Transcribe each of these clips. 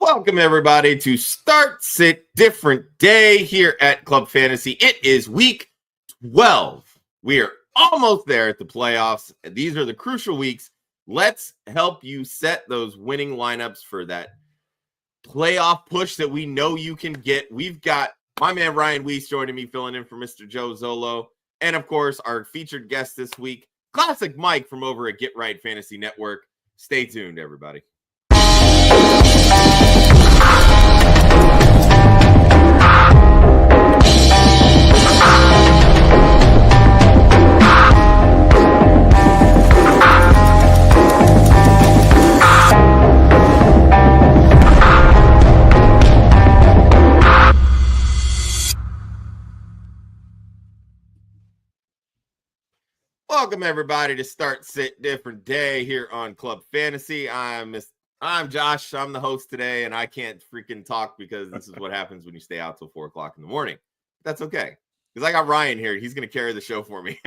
Welcome, everybody, to Start Sit Different Day here at Club Fantasy. It is week 12. We are almost there at the playoffs, and these are the crucial weeks. Let's help you set those winning lineups for that playoff push that we know you can get. We've got my man Ryan Weisse joining me, filling in for Mr. Joe Zolo, and of course, our featured guest this week, Classic Mike from over at Get Right Fantasy Network. Stay tuned, everybody. Welcome, everybody, to Start Sit Different Day here on Club Fantasy. I'm Josh. I'm the host today, and I can't freaking talk because this is what happens when you stay out till 4 o'clock in the morning. That's okay, because I got Ryan here. He's going to carry the show for me.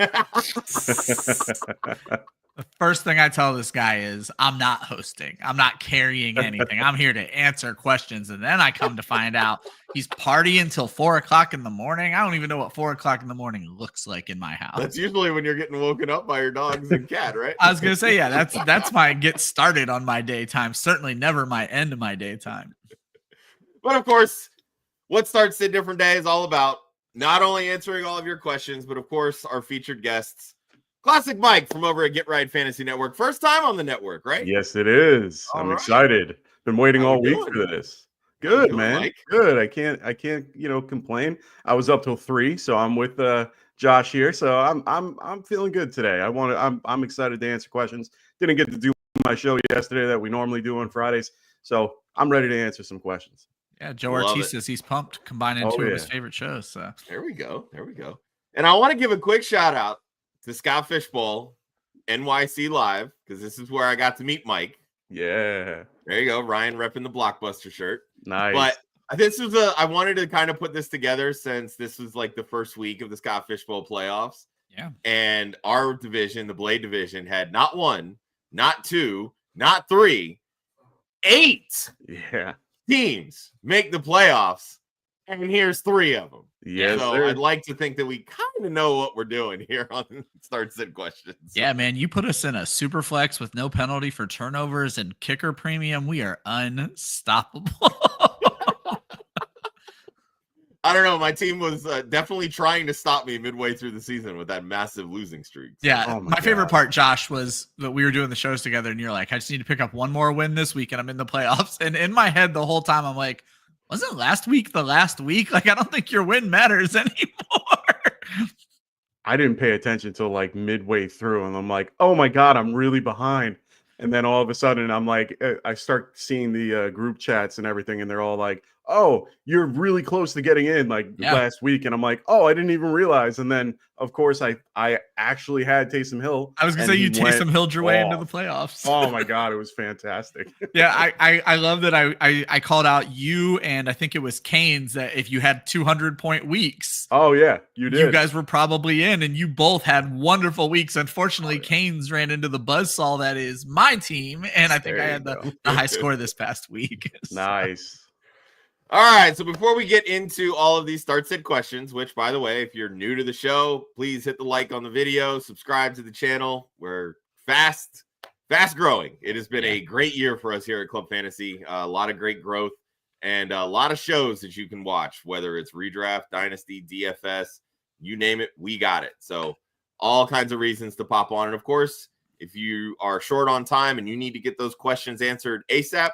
The first thing I tell this guy is I'm not hosting. I'm not carrying anything. I'm here to answer questions. And then I come to find out he's partying till 4 o'clock in the morning. I don't even know what 4 o'clock in the morning looks like in my house. That's usually when you're getting woken up by your dogs and cat, right? I was going to say, yeah, that's my get started on my daytime. Certainly never my end of my daytime. But of course, what Starts Sit Different Day is all about, not only answering all of your questions, but of course, our featured guests. Classic Mike from over at Get Right Fantasy Network. First time on the network, right? Yes, it is. I'm excited. Been waiting all week for this. Good, man. Mike? Good. I can't, complain. I was up till 3, so I'm with Josh here. So I'm feeling good today. I'm excited to answer questions. Didn't get to do my show yesterday that we normally do on Fridays. So I'm ready to answer some questions. Yeah, Joe Ortiz says he's pumped, combining two of his favorite shows. So there we go. And I want to give a quick shout out to Scott Fishbowl, NYC Live, because this is where I got to meet Mike. Yeah. There you go. Ryan repping the Blockbuster shirt. Nice. But I wanted to kind of put this together since this was like the first week of the Scott Fishbowl playoffs. Yeah. And our division, the Blade division, had not 1, not 2, not 3, 8 teams make the playoffs. And here's 3 of them. Yes, so sir. I'd like to think that we kind of know what we're doing here on Start Sit Questions. Yeah, man, you put us in a super flex with no penalty for turnovers and kicker premium. We are unstoppable. I don't know. My team was definitely trying to stop me midway through the season with that massive losing streak. Yeah, my favorite part, Josh, was that we were doing the shows together, and you're like, I just need to pick up one more win this week, and I'm in the playoffs. And in my head the whole time, I'm like, wasn't last week the last week? Like, I don't think your win matters anymore. I didn't pay attention till like midway through, and I'm like, oh my God, I'm really behind. And then all of a sudden, I'm like, I start seeing the group chats and everything, and they're all like, oh, you're really close to getting in last week. And I'm like, oh, I didn't even realize. And then, of course, I actually had Taysom Hill. I was going to say you Taysom Hill'd your way into the playoffs. Oh, my God. It was fantastic. Yeah, I love that I called out you, and I think it was Canes, that if you had 200-point weeks. Oh, yeah, you did. You guys were probably in, and you both had wonderful weeks. Unfortunately, Canes ran into the buzzsaw that is my team, and I think I had the high score this past week. Nice. All right, so before we get into all of these Start Sit questions, which, by the way, if you're new to the show, please hit the like on the video, subscribe to the channel. We're fast growing. It has been a great year for us here at Club Fantasy. A lot of great growth and a lot of shows that you can watch, whether it's Redraft, Dynasty, DFS, you name it, we got it. So all kinds of reasons to pop on. And, of course, if you are short on time and you need to get those questions answered ASAP,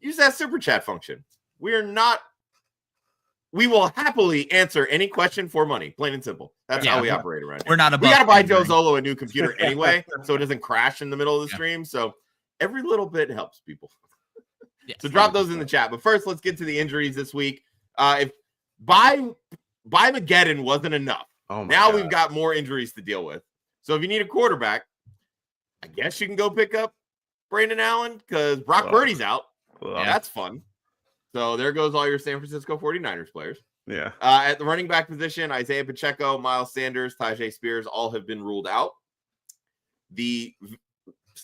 use that super chat function. We will happily answer any question for money, plain and simple. That's how we operate around here. We're not we got to buy Joe Zolo a new computer anyway, so it doesn't crash in the middle of the stream. So every little bit helps people. So drop those in the chat. But first, let's get to the injuries this week. If by Mageddon wasn't enough, now we've got more injuries to deal with. So if you need a quarterback, I guess you can go pick up Brandon Allen because Brock Purdy's out. That's fun. So there goes all your San Francisco 49ers players. Yeah. At the running back position, Isaiah Pacheco, Miles Sanders, Tajay Spears all have been ruled out. The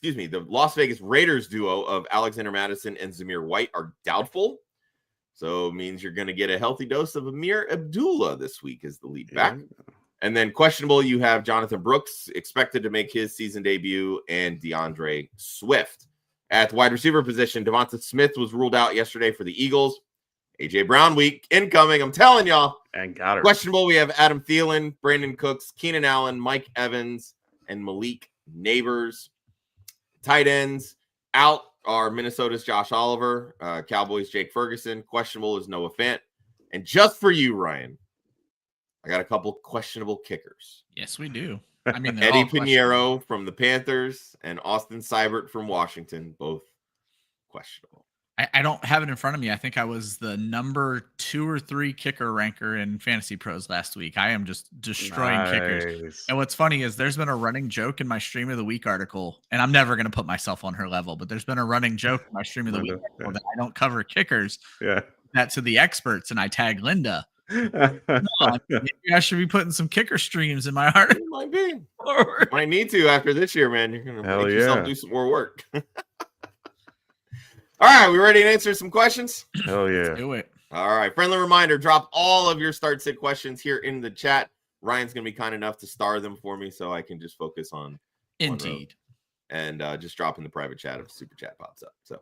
the Las Vegas Raiders duo of Alexander Madison and Zamir White are doubtful. So it means you're going to get a healthy dose of Amir Abdullah this week as the lead back. And then questionable, you have Jonathan Brooks expected to make his season debut and DeAndre Swift. At the wide receiver position, Devonta Smith was ruled out yesterday for the Eagles. A.J. Brown week incoming, I'm telling y'all. And got her. Questionable, we have Adam Thielen, Brandon Cooks, Keenan Allen, Mike Evans, and Malik Neighbors. Tight ends out are Minnesota's Josh Oliver, Cowboys Jake Ferguson. Questionable is Noah Fant. And just for you, Ryan, I got a couple questionable kickers. Yes, we do. I mean, Eddie Pinheiro from the Panthers and Austin Seibert from Washington, both questionable. I don't have it in front of me. I think I was the number 2 or 3 kicker ranker in Fantasy Pros last week. I am just destroying kickers. And what's funny is there's been a running joke in my Stream of the Week article, and I'm never going to put myself on her level, but there's been a running joke in my Stream of the Week article that I don't cover kickers. Yeah. That's to the experts, and I tag Linda. No, maybe I should be putting some kicker streams in my article. It might be. Might need to after this year, man. You're going to make yourself do some more work. All right, we ready to answer some questions? Hell yeah. Let's do it. All right, friendly reminder, drop all of your start sit questions here in the chat. Ryan's going to be kind enough to star them for me so I can just focus on Indeed. And just drop in the private chat if super chat pops up. So,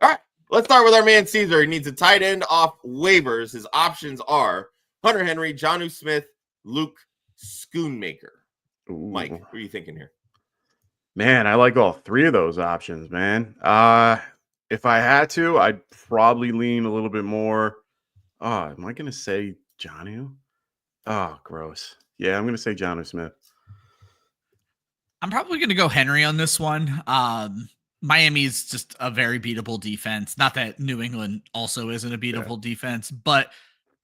all right, let's start with our man Caesar. He needs a tight end off waivers. His options are Hunter Henry, Jonnu Smith, Luke Schoonmaker. Ooh. Mike, what are you thinking here? Man, I like all 3 of those options, man. If I had to, I'd probably lean a little bit more. Am I going to say Jonnu? Oh, gross. Yeah, I'm going to say Jonnu Smith. I'm probably going to go Henry on this one. Miami's just a very beatable defense. Not that New England also isn't a beatable defense, but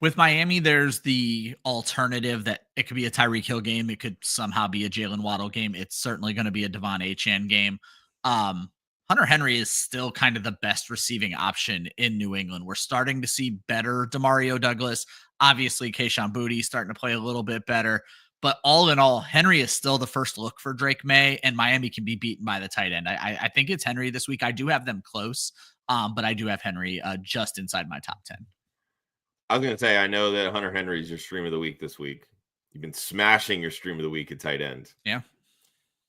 with Miami, there's the alternative that it could be a Tyreek Hill game. It could somehow be a Jalen Waddle game. It's certainly going to be a Devon Achane game. Hunter Henry is still kind of the best receiving option in New England. We're starting to see better Demario Douglas. Obviously, Kayshon Boutte starting to play a little bit better. But all in all, Henry is still the first look for Drake May, and Miami can be beaten by the tight end. I think it's Henry this week. I do have them close, but I do have Henry just inside my top 10. I was going to say, I know that Hunter Henry is your stream of the week this week. You've been smashing your stream of the week at tight end. Yeah.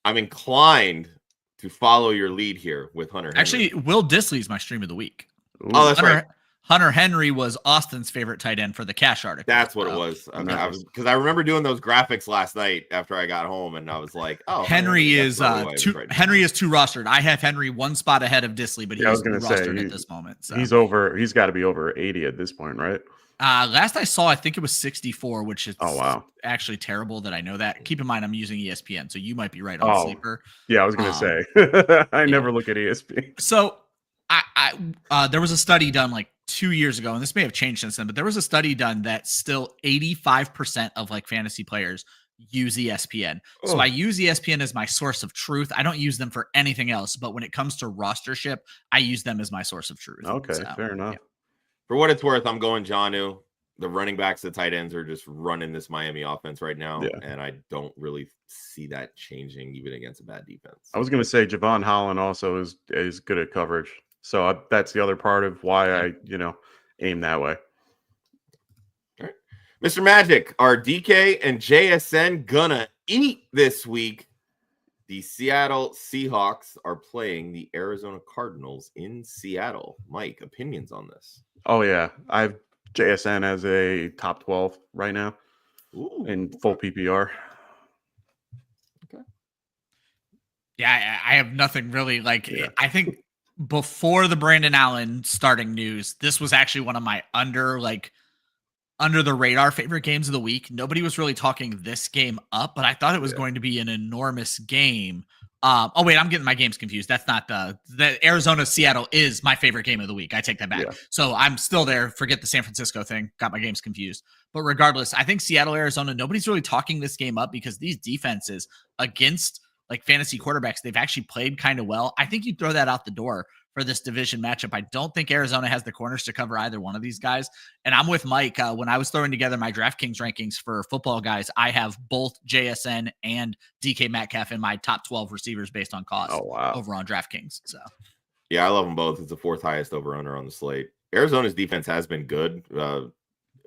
I'm inclined to follow your lead here with Hunter Henry. Actually, Will Dissly's my stream of the week. Ooh. Oh, that's right. Hunter Henry was Austin's favorite tight end for the cash article. That's what it was. Because I remember doing those graphics last night after I got home, and I was like, "Oh, Henry is two rostered. I have Henry 1 spot ahead of Dissly, but he's rostered at this moment. So he's over. He's got to be over 80 at this point, right? Last I saw, I think it was 64, which is actually terrible that I know that. Keep in mind, I'm using ESPN, so you might be right on Sleeper. Yeah, I was going to say. I never look at ESPN. So there was a study done like 2 years ago, and this may have changed since then, but there was a study done that still 85% of like fantasy players use ESPN. So I use ESPN as my source of truth. I don't use them for anything else, but when it comes to rostership, I use them as my source of truth. Okay, fair enough. Yeah. For what it's worth, I'm going Jonnu. The running backs, the tight ends are just running this Miami offense right now, and I don't really see that changing even against a bad defense. I was going to say Javon Holland also is good at coverage. So that's the other part of why I, aim that way. All right. Mr. Magic, are DK and JSN gonna eat this week? The Seattle Seahawks are playing the Arizona Cardinals in Seattle. Mike, opinions on this? Oh, yeah. I have JSN as a top 12 right now in full PPR. Okay. Yeah, I have nothing really. I think before the Brandon Allen starting news, this was actually one of my under the radar favorite games of the week. Nobody was really talking this game up, but I thought it was going to be an enormous game. Oh wait, I'm getting my games confused. That's not the Arizona Seattle is my favorite game of the week. I take that back. Yeah. So I'm still there. Forget the San Francisco thing. Got my games confused. But regardless, I think Seattle, Arizona, nobody's really talking this game up because these defenses against like fantasy quarterbacks, they've actually played kind of well. I think you throw that out the door for this division matchup. I don't think Arizona has the corners to cover either one of these guys. And I'm with Mike. When I was throwing together my DraftKings rankings for football guys, I have both JSN and DK Metcalf in my top 12 receivers based on cost over on DraftKings. So, yeah, I love them both. It's the fourth highest over-under on the slate. Arizona's defense has been good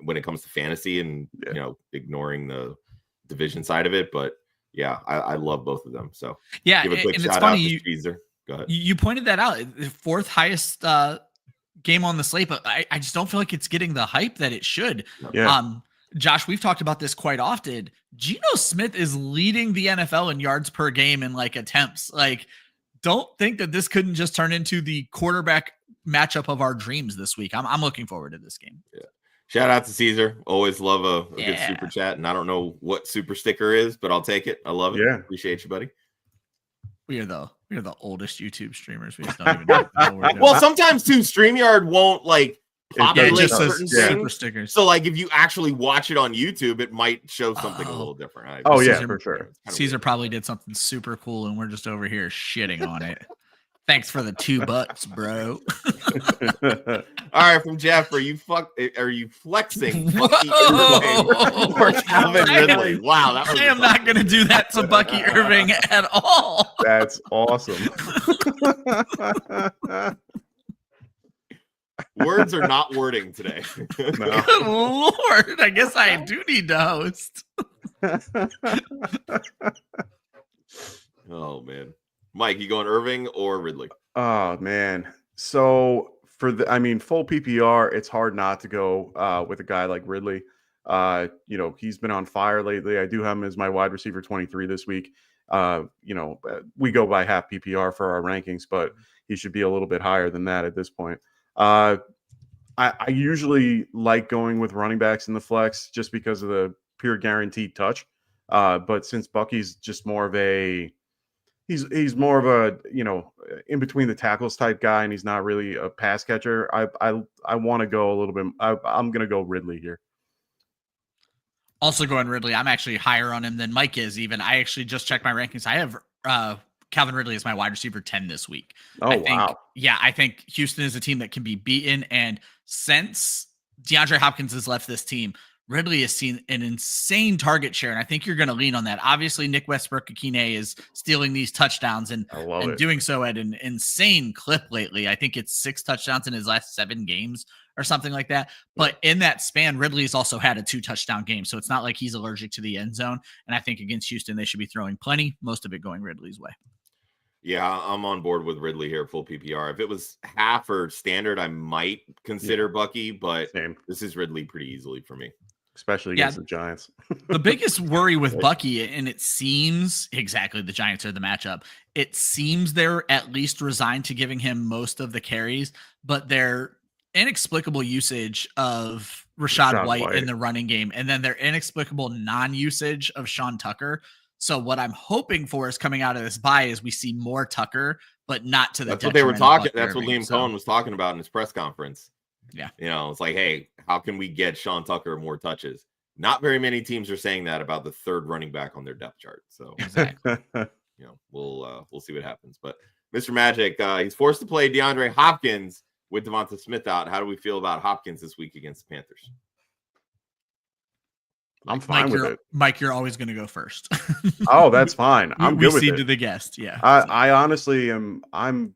when it comes to fantasy and, ignoring the division side of it. But, yeah, I love both of them. So, yeah, give a quick and shout it's funny, out to Caesar. Go ahead. You pointed that out. The fourth highest game on the slate, but I just don't feel like it's getting the hype that it should. Yeah. Josh, we've talked about this quite often. Geno Smith is leading the NFL in yards per game and attempts. Don't think that this couldn't just turn into the quarterback matchup of our dreams this week. I'm looking forward to this game. Yeah. Shout out to Caesar. Always love a good super chat. And I don't know what super sticker is, but I'll take it. I love it. Yeah. Appreciate you, buddy. We are the oldest YouTube streamers. We just don't even know what we're doing. Well, sometimes too, StreamYard won't populate certain super stickers. So if you actually watch it on YouTube, it might show something a little different. Caesar, for sure. Caesar probably did something super cool, and we're just over here shitting on it. Thanks for the $2, bro. All right, from Jeff, are you flexing Bucky Irving or Calvin Ridley? Wow, I am not going to do that to Bucky Irving at all. That's awesome. Words are not wording today. No. Good Lord, I guess I do need to host. Oh man. Mike, you going Irving or Ridley? Oh man. So full PPR, it's hard not to go with a guy like Ridley. He's been on fire lately. I do have him as my wide receiver 23 this week. We go by half PPR for our rankings, but he should be a little bit higher than that at this point. I usually like going with running backs in the flex just because of the pure guaranteed touch. But since Bucky's just more of a he's more of a in between the tackles type guy, and he's not really a pass catcher. I want to go a little bit. I'm gonna go Ridley here. Also going Ridley. I'm actually higher on him than Mike is. Even I actually just checked my rankings. I have Calvin Ridley as my wide receiver 10 this week. Wow. Yeah, I think Houston is a team that can be beaten, and since DeAndre Hopkins has left this team, Ridley has seen an insane target share, and I think you're going to lean on that. Obviously, Nick Westbrook-Akine is stealing these touchdowns and doing so at an insane clip lately. I think it's 6 touchdowns in his last 7 games or something like that. But in that span, Ridley's also had a 2-touchdown game, so it's not like he's allergic to the end zone. And I think against Houston, they should be throwing plenty, most of it going Ridley's way. Yeah, I'm on board with Ridley here, full PPR. If it was half or standard, I might consider Bucky, but this is Ridley pretty easily for me. Especially against the Giants. The biggest worry with Bucky, and it seems exactly the Giants are the matchup. It seems they're at least resigned to giving him most of the carries, but their inexplicable usage of Rashad White in the running game, and then their inexplicable non-usage of Sean Tucker. So what I'm hoping for is coming out of this bye is we see more Tucker, but not to the. That's what they were talking. That's what Liam Cohen was talking about in his press conference. Yeah. It's like, hey, how can we get Sean Tucker more touches? Not very many teams are saying that about the third running back on their depth chart. So, exactly. We'll see what happens. But Mr. Magic, he's forced to play DeAndre Hopkins with Devonta Smith out. How do we feel about Hopkins this week against the Panthers? I'm fine with it. Mike, you're always going to go first. Oh, that's fine. I'm good with it. We to the guest. Yeah. I honestly am. I'm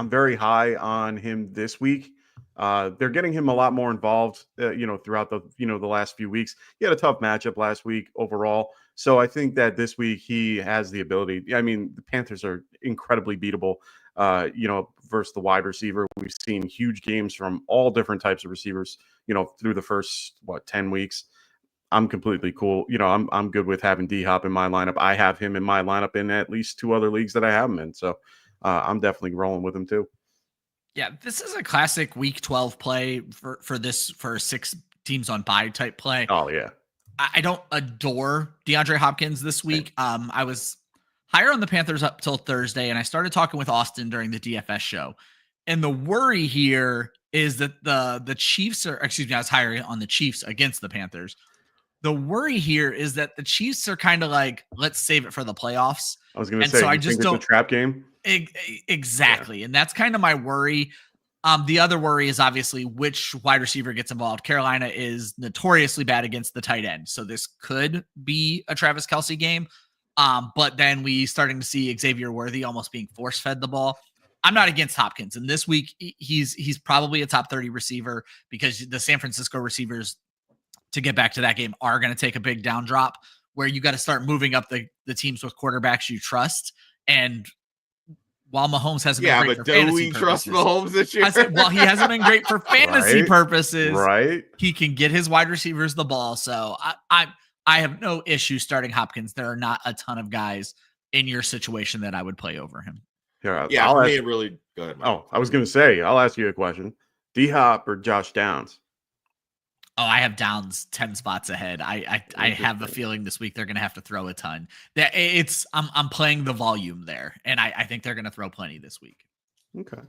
very high on him this week. They're getting him a lot more involved, throughout the last few weeks. He had a tough matchup last week overall. So I think that this week he has the ability. I mean, the Panthers are incredibly beatable, versus the wide receiver. We've seen huge games from all different types of receivers, through the first, 10 weeks. I'm completely cool. I'm good with having D-Hop in my lineup. I have him in my lineup in at least 2 other leagues that I have him in. So I'm definitely rolling with him too. Yeah, this is a classic week 12 play for 6 teams on bye type play. Oh, yeah. I don't adore DeAndre Hopkins this week. I was higher on the Panthers up till Thursday, and I started talking with Austin during the DFS show. And the worry here is that the Chiefs I was higher on the Chiefs against the Panthers. The worry here is that the Chiefs are kind of like, let's save it for the playoffs. I was going to say, so I just don't. It's a trap game. Exactly. Yeah. And that's kind of my worry. The other worry is obviously which wide receiver gets involved. Carolina is notoriously bad against the tight end. So this could be a Travis Kelce game. But then we starting to see Xavier Worthy almost being force-fed the ball. I'm not against Hopkins. And this week, he's probably a top 30 receiver because the San Francisco receivers, to get back to that game, are going to take a big down drop where you got to start moving up the teams with quarterbacks you trust. And while Mahomes hasn't been great for fantasy purposes. Trust Mahomes this year? While he hasn't been great for fantasy purposes, right? He can get his wide receivers the ball. So I have no issue starting Hopkins. There are not a ton of guys in your situation that I would play over him. Yeah, for me, it really go ahead. Oh, I was going to say, I'll ask you a question. D-Hop or Josh Downs? Oh, I have Downs 10 spots ahead. I have a feeling this week they're going to have to throw a ton. I'm playing the volume there, and I think they're going to throw plenty this week. Okay.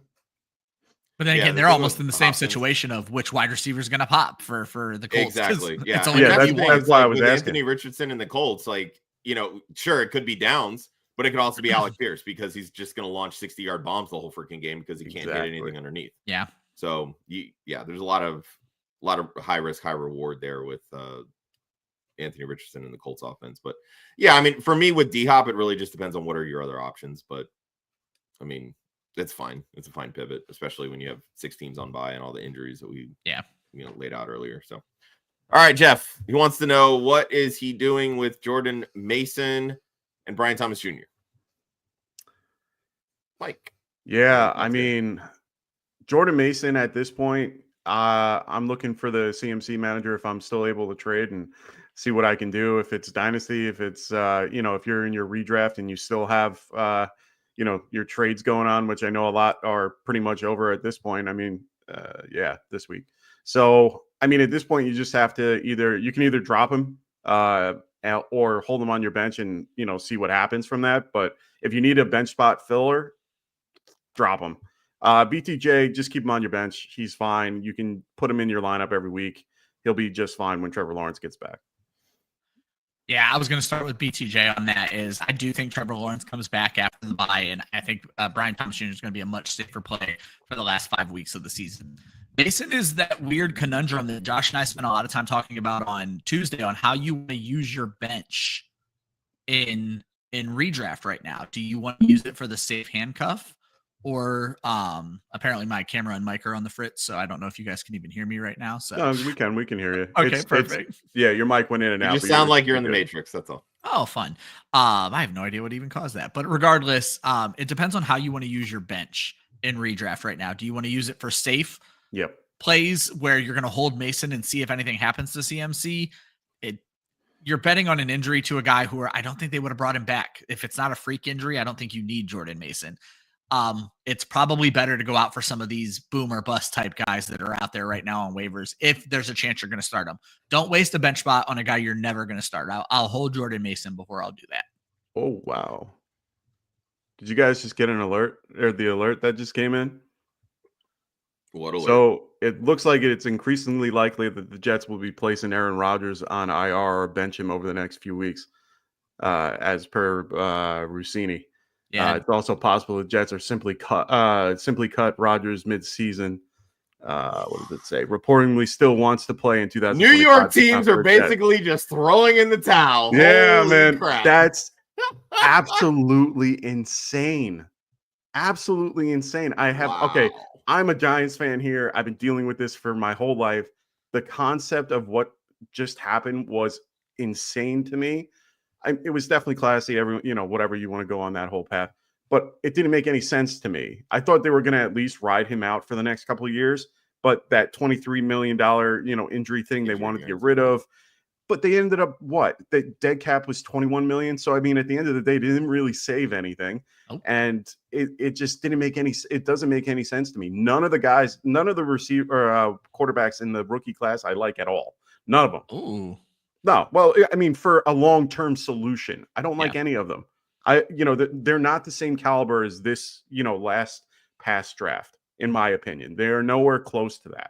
But then again, they're almost in the same situation of which wide receiver is going to pop for the Colts. Exactly. Yeah. It's only that's why I was asking. Anthony Richardson and the Colts, sure, it could be Downs, but it could also be Alec Pierce because he's just going to launch 60-yard bombs the whole freaking game because he can't hit anything underneath. Yeah. So, there's a lot of high risk, high reward there with Anthony Richardson and the Colts offense. But yeah, I mean, for me with D-Hop, it really just depends on what are your other options. But I mean, it's fine. It's a fine pivot, especially when you have 6 teams on bye and all the injuries that we laid out earlier. So, all right, Jeff, he wants to know what is he doing with Jordan Mason and Brian Thomas Jr. Mike. Yeah, I mean, Jordan Mason at this point, I'm looking for the CMC manager if I'm still able to trade and see what I can do. If it's dynasty, if it's if you're in your redraft and you still have your trades going on, which I know a lot are pretty much over at this point. I mean, this week. So I mean, at this point, you just have to you can either drop him or hold him on your bench and see what happens from that. But if you need a bench spot filler, drop him. BTJ, just keep him on your bench. He's fine. You can put him in your lineup every week. He'll be just fine when Trevor Lawrence gets back. Yeah, I was going to start with BTJ on that. I do think Trevor Lawrence comes back after the bye, and I think Brian Thomas Jr. is going to be a much safer play for the last 5 weeks of the season. Mason is that weird conundrum that Josh and I spent a lot of time talking about on Tuesday on how you want to use your bench in redraft right now. Do you want to use it for the safe handcuff? Or apparently my camera and mic are on the fritz, so I don't know if you guys can even hear me right now. So no, we can hear you. Okay, perfect. Your mic went in and out. You sound like you're in the Matrix. That's all. Oh, fun. I have no idea what even caused that, but regardless, it depends on how you want to use your bench in redraft right now. Do you want to use it for safe plays where you're going to hold Mason and see if anything happens to CMC? You're betting on an injury to a guy who I don't think they would have brought him back. If it's not a freak injury, I don't think you need Jordan Mason. It's probably better to go out for some of these boom or bust type guys that are out there right now on waivers. If there's a chance you're going to start them, don't waste a bench spot on a guy you're never going to start. I'll hold Jordan Mason before I'll do that. Oh, wow. Did you guys just get an alert or the alert that just came in? What alert? So it looks like it's increasingly likely that the Jets will be placing Aaron Rodgers on IR or bench him over the next few weeks, as per Rossini. Yeah, it's also possible the Jets are simply cut Rodgers mid-season. What does it say? Reportedly still wants to play in 2000. New York teams are basically just throwing in the towel. Yeah, Holy man. crap. That's absolutely insane. Absolutely insane. I'm a Giants fan here. I've been dealing with this for my whole life. The concept of what just happened was insane to me. It was definitely classy. Everyone, whatever you want to go on that whole path, but it didn't make any sense to me. I thought they were going to at least ride him out for the next couple of years, but that $23 million, injury thing they wanted to get rid of, but they ended up the dead cap was 21 million. So, I mean, at the end of the day, they didn't really save anything. Oh. And it just didn't make it doesn't make any sense to me. None of the quarterbacks in the rookie class I like at all. None of them. Ooh. No, well, I mean, for a long-term solution, I don't like any of them. They're not the same caliber as this, last past draft, in my opinion. They're nowhere close to that.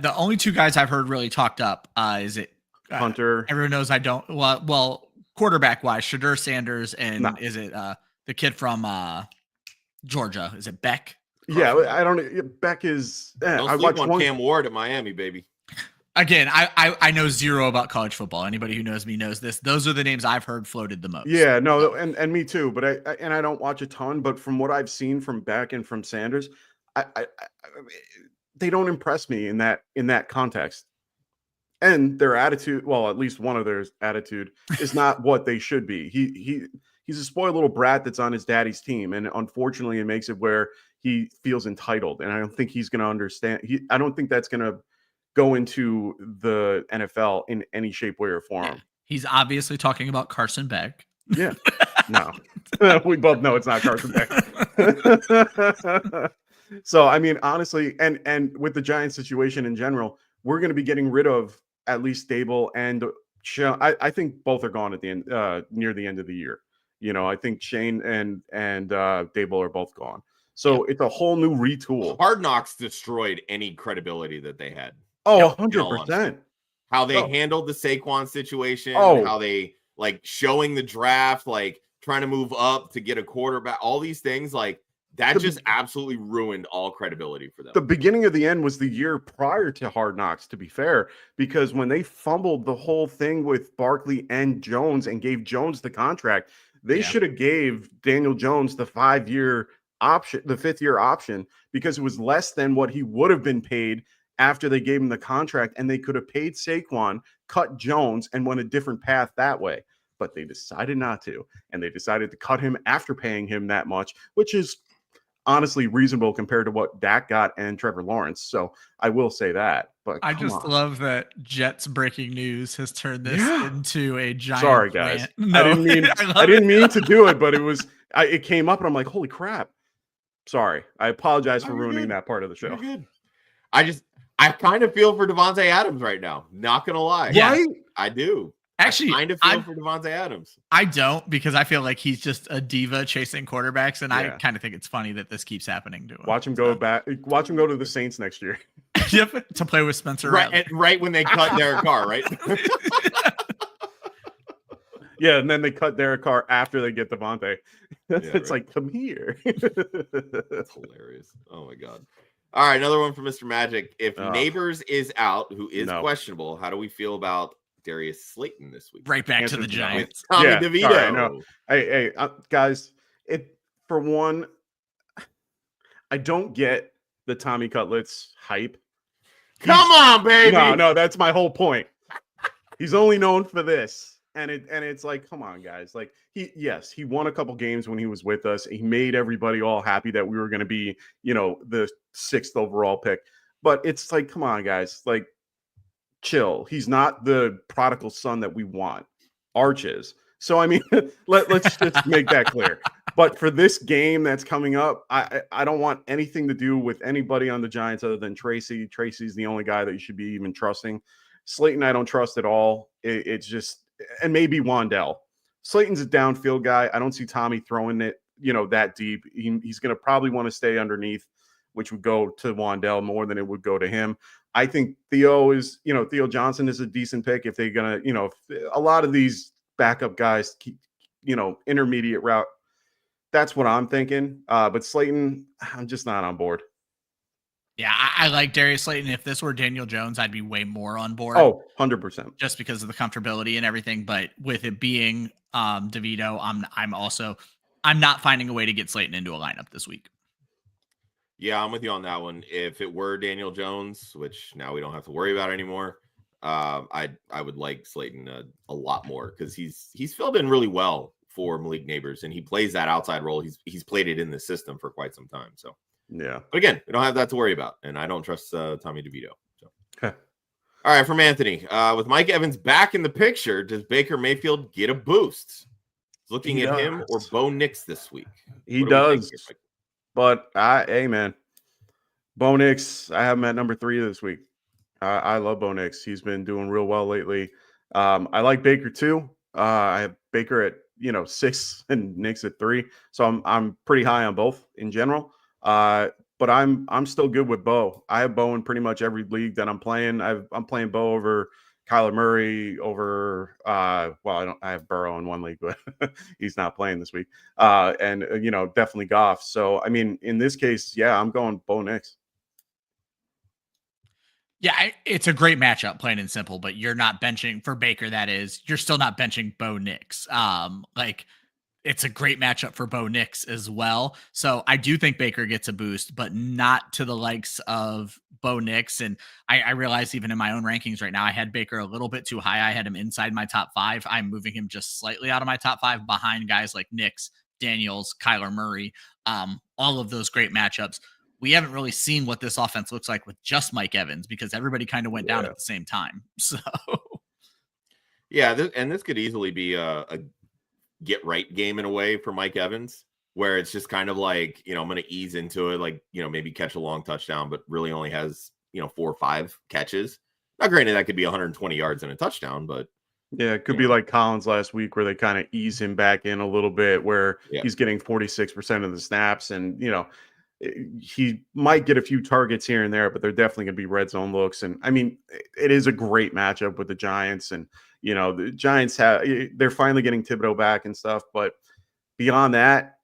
The only 2 guys I've heard really talked up is it Hunter. Everyone knows I don't. Well, quarterback wise, Shadur Sanders and is it The kid from Georgia. Is it Beck? Yeah, Crawford. I don't. Beck is. Don't I sleep watched on one. Cam Ward at Miami, baby. Again, I know zero about college football. Anybody who knows me knows this. Those are the names I've heard floated the most. Yeah, no, and me too. But I don't watch a ton. But from what I've seen from Beck and from Sanders, I they don't impress me in that context. And their attitude, well, at least one of their attitude is not what they should be. He's a spoiled little brat that's on his daddy's team, and unfortunately, it makes it where he feels entitled. And I don't think he's going to understand. I don't think that's going to go into the NFL in any shape, way, or form. Yeah. He's obviously talking about Carson Beck. Yeah, no, we both know it's not Carson Beck. So, I mean, honestly, and with the Giants situation in general, we're going to be getting rid of at least Dable and Shane. I think both are gone at the end, near the end of the year. I think Shane and Dable are both gone. So It's a whole new retool. Hard Knocks destroyed any credibility that they had. Oh, 100%. How they handled the Saquon situation, Oh. how they showing the draft, trying to move up to get a quarterback, all these things that just absolutely ruined all credibility for them. The beginning of the end was the year prior to Hard Knocks, to be fair, because when they fumbled the whole thing with Barkley and Jones and gave Jones the contract, they should have gave Daniel Jones the 5-year option, the 5th-year option, because it was less than what he would have been paid after they gave him the contract, and they could have paid Saquon, cut Jones, and went a different path that way. But they decided not to, and they decided to cut him after paying him that much, which is honestly reasonable compared to what Dak got and Trevor Lawrence. So I will say that. But I just love that Jets breaking news has turned this into a giant. Sorry, guys. Rant. No, I didn't mean to do it, but it came up and I'm like, holy crap. Sorry. I apologize for ruining that part of the show. You're good. I kind of feel for Devontae Adams right now. Not gonna lie. Yeah. Right? I do. Actually, I kind of feel for Devontae Adams. I don't, because I feel like he's just a diva chasing quarterbacks, and I Yeah. kind of think it's funny that this keeps happening to him. Watch him go back. Watch him go to the Saints next year. Yep, to play with Spencer. Right when they cut Derek Carr, right? Yeah, and then they cut Derek Carr after they get Devontae. It's right. like, come here. That's hilarious. Oh my god. All right, another one for Mr. Magic. If Neighbors is out, who is questionable, how do we feel about Darius Slayton this week? Right back to the Giants. Tommy DeVito. Sorry, no. Hey, guys, for one, I don't get the Tommy Cutlets hype. Come on, baby. No, that's my whole point. He's only known for this. And it's like, come on, guys. Like, he won a couple games when he was with us. He made everybody all happy that we were going to be, the 6th overall pick. But it's like, come on, guys. Like, chill. He's not the prodigal son that we want. Arch is. So, I mean, let's just make that clear. But for this game that's coming up, I don't want anything to do with anybody on the Giants other than Tracy. Tracy's the only guy that you should be even trusting. Slayton, I don't trust at all. It's just, and maybe Wandell. Slayton's a downfield guy. I don't see Tommy throwing it, that deep. He's going to probably want to stay underneath, which would go to Wandell more than it would go to him. I think Theo Johnson is a decent pick if they're going to, a lot of these backup guys keep, intermediate route. That's what I'm thinking. But Slayton, I'm just not on board. Yeah, I like Darius Slayton. If this were Daniel Jones, I'd be way more on board. Oh, 100%. Just because of the comfortability and everything. But with it being DeVito, I'm not finding a way to get Slayton into a lineup this week. Yeah, I'm with you on that one. If it were Daniel Jones, which now we don't have to worry about anymore, I would like Slayton a lot more because he's filled in really well for Malik Neighbors, and he plays that outside role. He's played it in the system for quite some time. So yeah, but again, we don't have that to worry about, and I don't trust Tommy DeVito. So all right, from Anthony, with Mike Evans back in the picture, does Baker Mayfield get a boost? Looking at him or Bo Nix this week? He does. But hey, man, Bo Nix, I have him at number 3 this week. I love Bo Nix. He's been doing real well lately. I like Baker too. I have Baker at 6 and Nix at 3, so I'm pretty high on both in general. But I'm still good with Bo. I have Bo in pretty much every league that I'm playing. I'm playing Bo over Kyler Murray over I have Burrow in one league, but he's not playing this week. And definitely Goff. So I mean, in this case, yeah, I'm going Bo Nix. Yeah, it's a great matchup, plain and simple, but you're not benching for Baker. That is, you're still not benching Bo Nix. It's a great matchup for Bo Nix as well. So I do think Baker gets a boost, but not to the likes of Bo Nix. And I realize even in my own rankings right now, I had Baker a little bit too high. I had him inside my top 5. I'm moving him just slightly out of my top 5 behind guys like Nix, Daniels, Kyler Murray, all of those great matchups. We haven't really seen what this offense looks like with just Mike Evans because everybody kind of went down at the same time. So, yeah, this could easily be a get right game in a way for Mike Evans, where it's just kind of like, I'm going to ease into it, like, maybe catch a long touchdown, but really only has, 4 or 5 catches. Now, granted, that could be 120 yards and a touchdown, but yeah, it could be like Collins last week where they kind of ease him back in a little bit, where he's getting 46% of the snaps, and he might get a few targets here and there, but they're definitely going to be red zone looks. And I mean, it is a great matchup with the Giants, and the Giants they're finally getting Thibodeau back and stuff, but beyond that,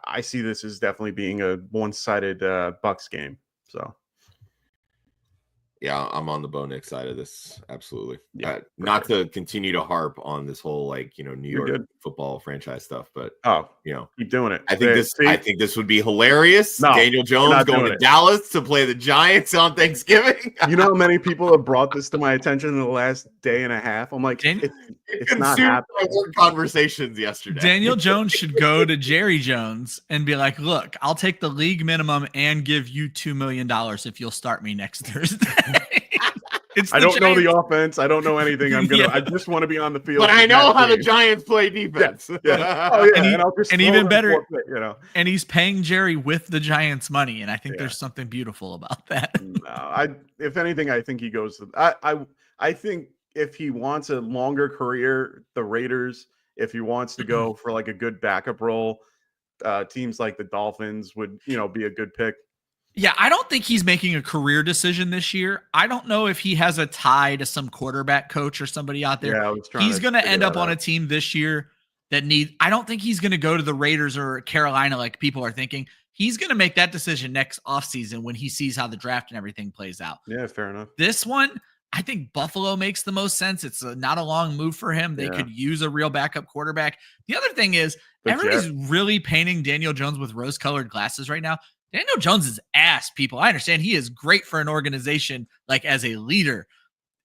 I see this as definitely being a one-sided Bucs game. So yeah, I'm on the Bo Nix side of this. Absolutely. Yeah, not to continue to harp on this whole New York football franchise stuff, but keep doing it. I think this would be hilarious. No, Daniel Jones going to Dallas to play the Giants on Thanksgiving. You know how many people have brought this to my attention in the last day and a half? I'm like, it's not happening. My work conversations yesterday. Daniel Jones should go to Jerry Jones and be like, look, I'll take the league minimum and give you $2 million if you'll start me next Thursday. I don't know the offense. I don't know anything. I just want to be on the field. But I know how the Giants play defense. Yeah. Oh, yeah. And even better, and he's paying Jerry with the Giants' money, and I think there's something beautiful about that. No, if anything, I think he goes to. I think if he wants a longer career, the Raiders. If he wants to go for like a good backup role, teams like the Dolphins would be a good pick. Yeah, I don't think he's making a career decision this year. I don't know if he has a tie to some quarterback coach or somebody out there. Yeah, he's going to end up on a team this year that I don't think he's going to go to the Raiders or Carolina like people are thinking. He's going to make that decision next offseason when he sees how the draft and everything plays out. Yeah, fair enough. This one, I think Buffalo makes the most sense. It's not a long move for him. They could use a real backup quarterback. The other thing is everybody's really painting Daniel Jones with rose-colored glasses right now. Daniel Jones is ass, people. I understand he is great for an organization, like as a leader,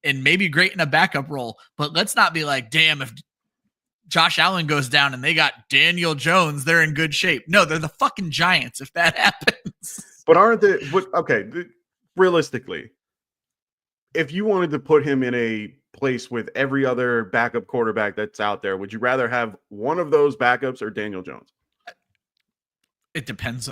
and maybe great in a backup role. But let's not be like, damn, if Josh Allen goes down and they got Daniel Jones, they're in good shape. No, they're the fucking Giants if that happens. But aren't they? Okay, realistically, if you wanted to put him in a place with every other backup quarterback that's out there, would you rather have one of those backups or Daniel Jones? It depends.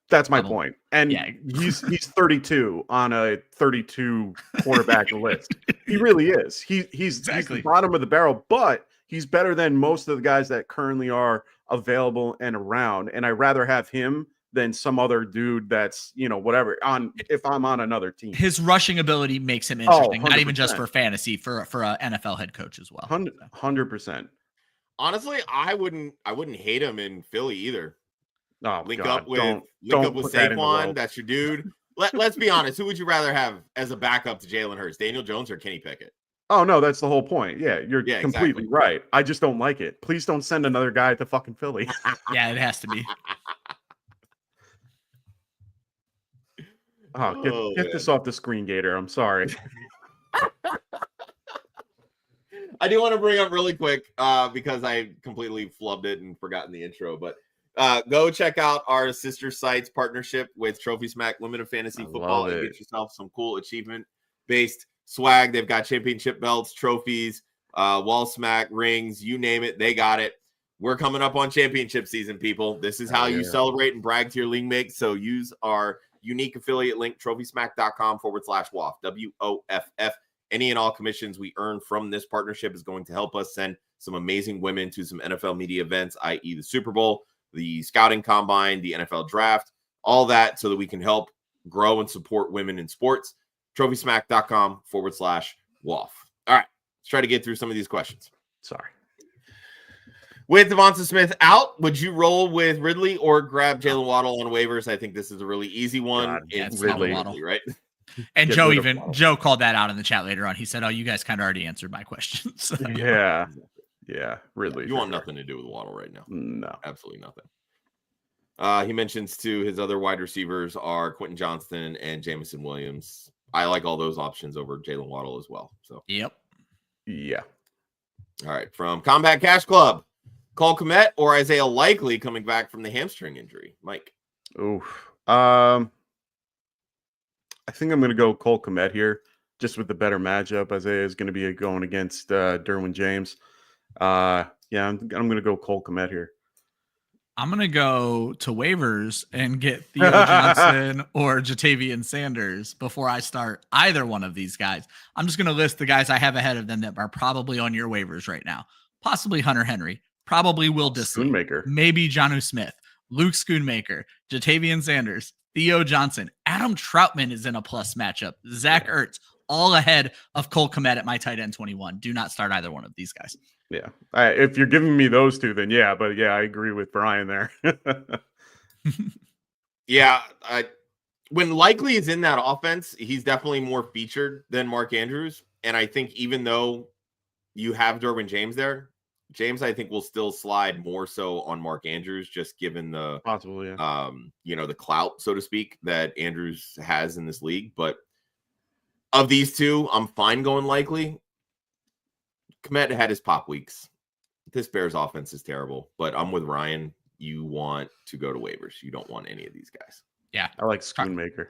That's my point. And he's 32 on a 32 quarterback list. He really is. He's the bottom of the barrel, but he's better than most of the guys that currently are available and around. And I'd rather have him than some other dude that's, whatever, if I'm on another team. His rushing ability makes him interesting, not even just for fantasy, for an NFL head coach as well. 100%. Honestly, I wouldn't hate him in Philly either. Oh, link up with Saquon. That's your dude. Let's be honest. Who would you rather have as a backup to Jalen Hurts, Daniel Jones or Kenny Pickett? Oh no, that's the whole point. Yeah, you're completely right. I just don't like it. Please don't send another guy to fucking Philly. Yeah, it has to be. Get this off the screen, Gator. I'm sorry. I do want to bring up really quick because I completely flubbed it and forgotten the intro, but go check out our sister site's partnership with Trophy Smack Women of Fantasy Football and get yourself some cool achievement-based swag. They've got championship belts, trophies, wall smack, rings, you name it, they got it. We're coming up on championship season, people. This is how you celebrate and brag to your league mates. So use our unique affiliate link, trophysmack.com/WOFF, WOFF. Any and all commissions we earn from this partnership is going to help us send some amazing women to some NFL media events, i.e. the Super Bowl, the scouting combine, the NFL draft, all that so that we can help grow and support women in sports. TrophySmack.com/WOFF. All right, let's try to get through some of these questions. Sorry. With Devonta Smith out, would you roll with Ridley or grab Jalen Waddle on waivers? I think this is a really easy one. God, It's Ridley. Waddle, right? And Get Joe rid of Waddle. Joe called that out in the chat later on. He said, "Oh, you guys kind of already answered my questions." So. Yeah. Ridley. You want nothing to do with Waddle right now. No. Absolutely nothing. He mentions too his other wide receivers are Quentin Johnston and Jamison Williams. I like all those options over Jalen Waddle as well. So Yep. Yeah. All right. From Combat Cash Club, Cole Kmet or Isaiah Likely coming back from the hamstring injury? Mike. Oof. I think I'm going to go Cole Kmet here, just with the better matchup. Isaiah is going to be going against Derwin James. I'm going to go Cole Kmet here. I'm going to go to waivers and get Theo Johnson or Jatavian Sanders before I start either one of these guys. I'm just going to list the guys I have ahead of them that are probably on your waivers right now. Possibly Hunter Henry, probably Will Dissly, Schoonmaker. maybe Jonnu Smith, Luke Schoonmaker, Jatavian Sanders, Theo Johnson. Adam Troutman is in a plus matchup. Zach Ertz, all ahead of Cole Kmet at my tight end 21. Do not start either one of these guys. Yeah. If you're giving me those two, then yeah. But yeah, I agree with Brian there. Yeah. When Likely is in that offense, he's definitely more featured than Mark Andrews. And I think even though you have Derwin James there, James, I think, will still slide more so on Mark Andrews, just given the Possible, yeah. the clout, so to speak, that Andrews has in this league. But of these two, I'm fine going Likely. Kmet had his pop weeks. This Bears offense is terrible, but I'm with Ryan. You want to go to waivers. You don't want any of these guys. Yeah. I like Schoonmaker.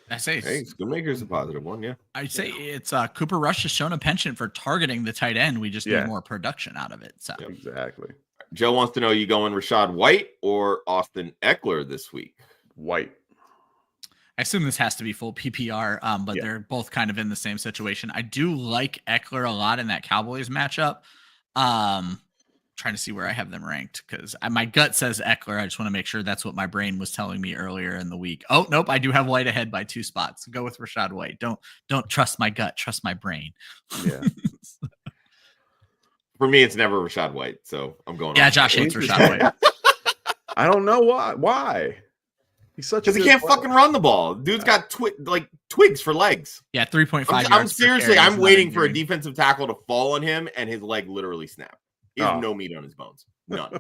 I say Schoonmaker's a positive one, yeah. I'd say it's Cooper Rush has shown a penchant for targeting the tight end. We just need more production out of it. So Exactly. Joe wants to know, you going Rashad White or Austin Eckler this week? White. I assume this has to be full PPR, but they're both kind of in the same situation. I do like Eckler a lot in that Cowboys matchup. Trying to see where I have them ranked because my gut says Eckler. I just want to make sure that's what my brain was telling me earlier in the week. Oh, nope. I do have White ahead by 2 spots. Go with Rashad White. Don't trust my gut. Trust my brain. Yeah. For me, it's never Rashad White. So I'm going. Yeah, Josh hates Rashad White. I don't know why. Why? He's such because he can't fucking run the ball. Dude's got twigs for legs. Yeah, 3.5. I'm seriously. I'm waiting for a defensive tackle to fall on him and his leg literally snap. He has no meat on his bones. None.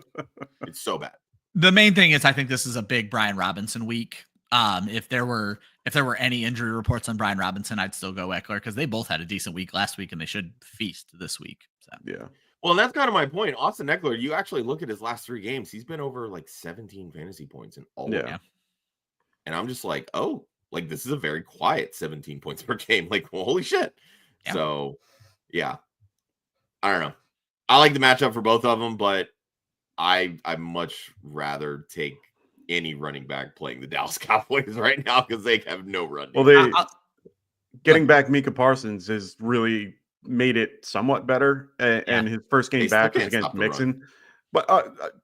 It's so bad. The main thing is I think this is a big Brian Robinson week. If there were any injury reports on Brian Robinson, I'd still go Eckler because they both had a decent week last week and they should feast this week. So yeah. Well, and that's kind of my point. Austin Eckler, you actually look at his last 3 games, he's been over like 17 fantasy points in all of them. And I'm just like, oh, like this is a very quiet 17 points per game. Like, well, holy shit. Yeah. So, yeah. I don't know. I like the matchup for both of them, but I'd much rather take any running back playing the Dallas Cowboys right now because they have no run. Well, getting back Micah Parsons has really made it somewhat better, and his first game back is against Mixon. But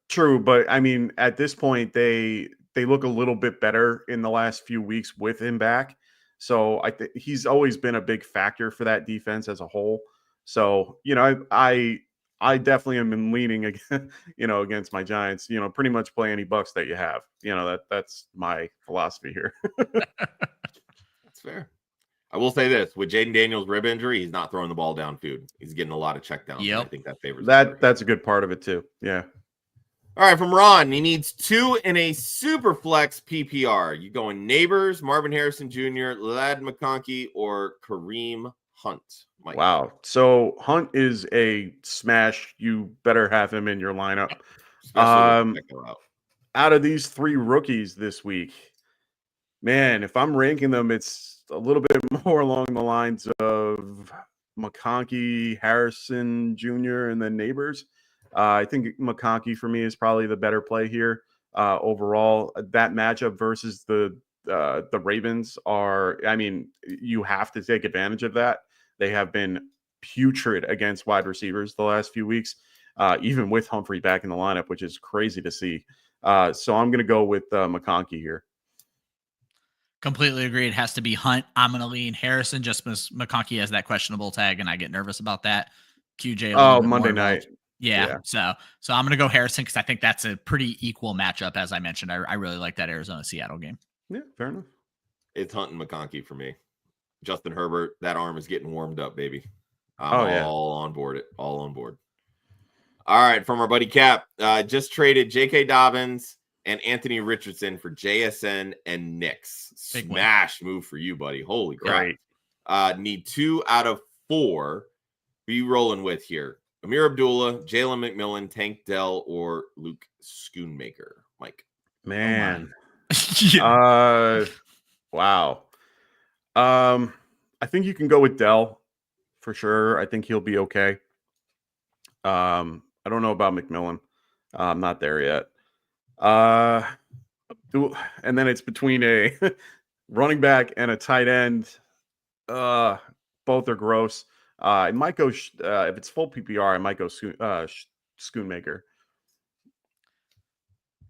true, but I mean, at this point, they look a little bit better in the last few weeks with him back. So I think he's always been a big factor for that defense as a whole. So I definitely am leaning against my Giants. Pretty much play any bucks that you have. That's my philosophy here. That's fair. I will say this: with Jaden Daniels' rib injury, he's not throwing the ball downfield. He's getting a lot of checkdowns. Yep. I think that favors that's a good part of it too. Yeah. All right, from Ron, he needs 2 in a super flex PPR. You going Neighbors, Marvin Harrison Jr., Ladd McConkey, or Kareem Hunt? Mike. Wow. So Hunt is a smash. You better have him in your lineup. Out of these 3 rookies this week, man, if I'm ranking them, it's a little bit more along the lines of McConkey, Harrison Jr., and then Neighbors. I think McConkey for me is probably the better play here. Overall, that matchup versus the Ravens you have to take advantage of that. They have been putrid against wide receivers the last few weeks, even with Humphrey back in the lineup, which is crazy to see. So I'm going to go with McConkey here. Completely agree. It has to be Hunt. I'm going to lean Harrison just because McConkey has that questionable tag, and I get nervous about that. QJ a little bit Monday more night. involved. Yeah. So I'm going to go Harrison because I think that's a pretty equal matchup. As I mentioned, I really like that Arizona-Seattle game. Yeah, fair enough. It's Hunt and McConkey for me. Justin Herbert, that arm is getting warmed up, baby. I'm all on board. All on board. All right, from our buddy Cap, just traded J.K. Dobbins and Anthony Richardson for JSN and Knicks. Big Smash move for you, buddy. Holy crap. Great. Need 2 out of 4. Who you rolling with here? Amir Abdullah, Jalen McMillan, Tank Dell, or Luke Schoonmaker? Mike. Man. Yeah. Wow. I think you can go with Dell for sure. I think he'll be okay. I don't know about McMillan. I'm not there yet. And then it's between a running back and a tight end. Both are gross. I might go if it's full PPR. I might go Schoonmaker.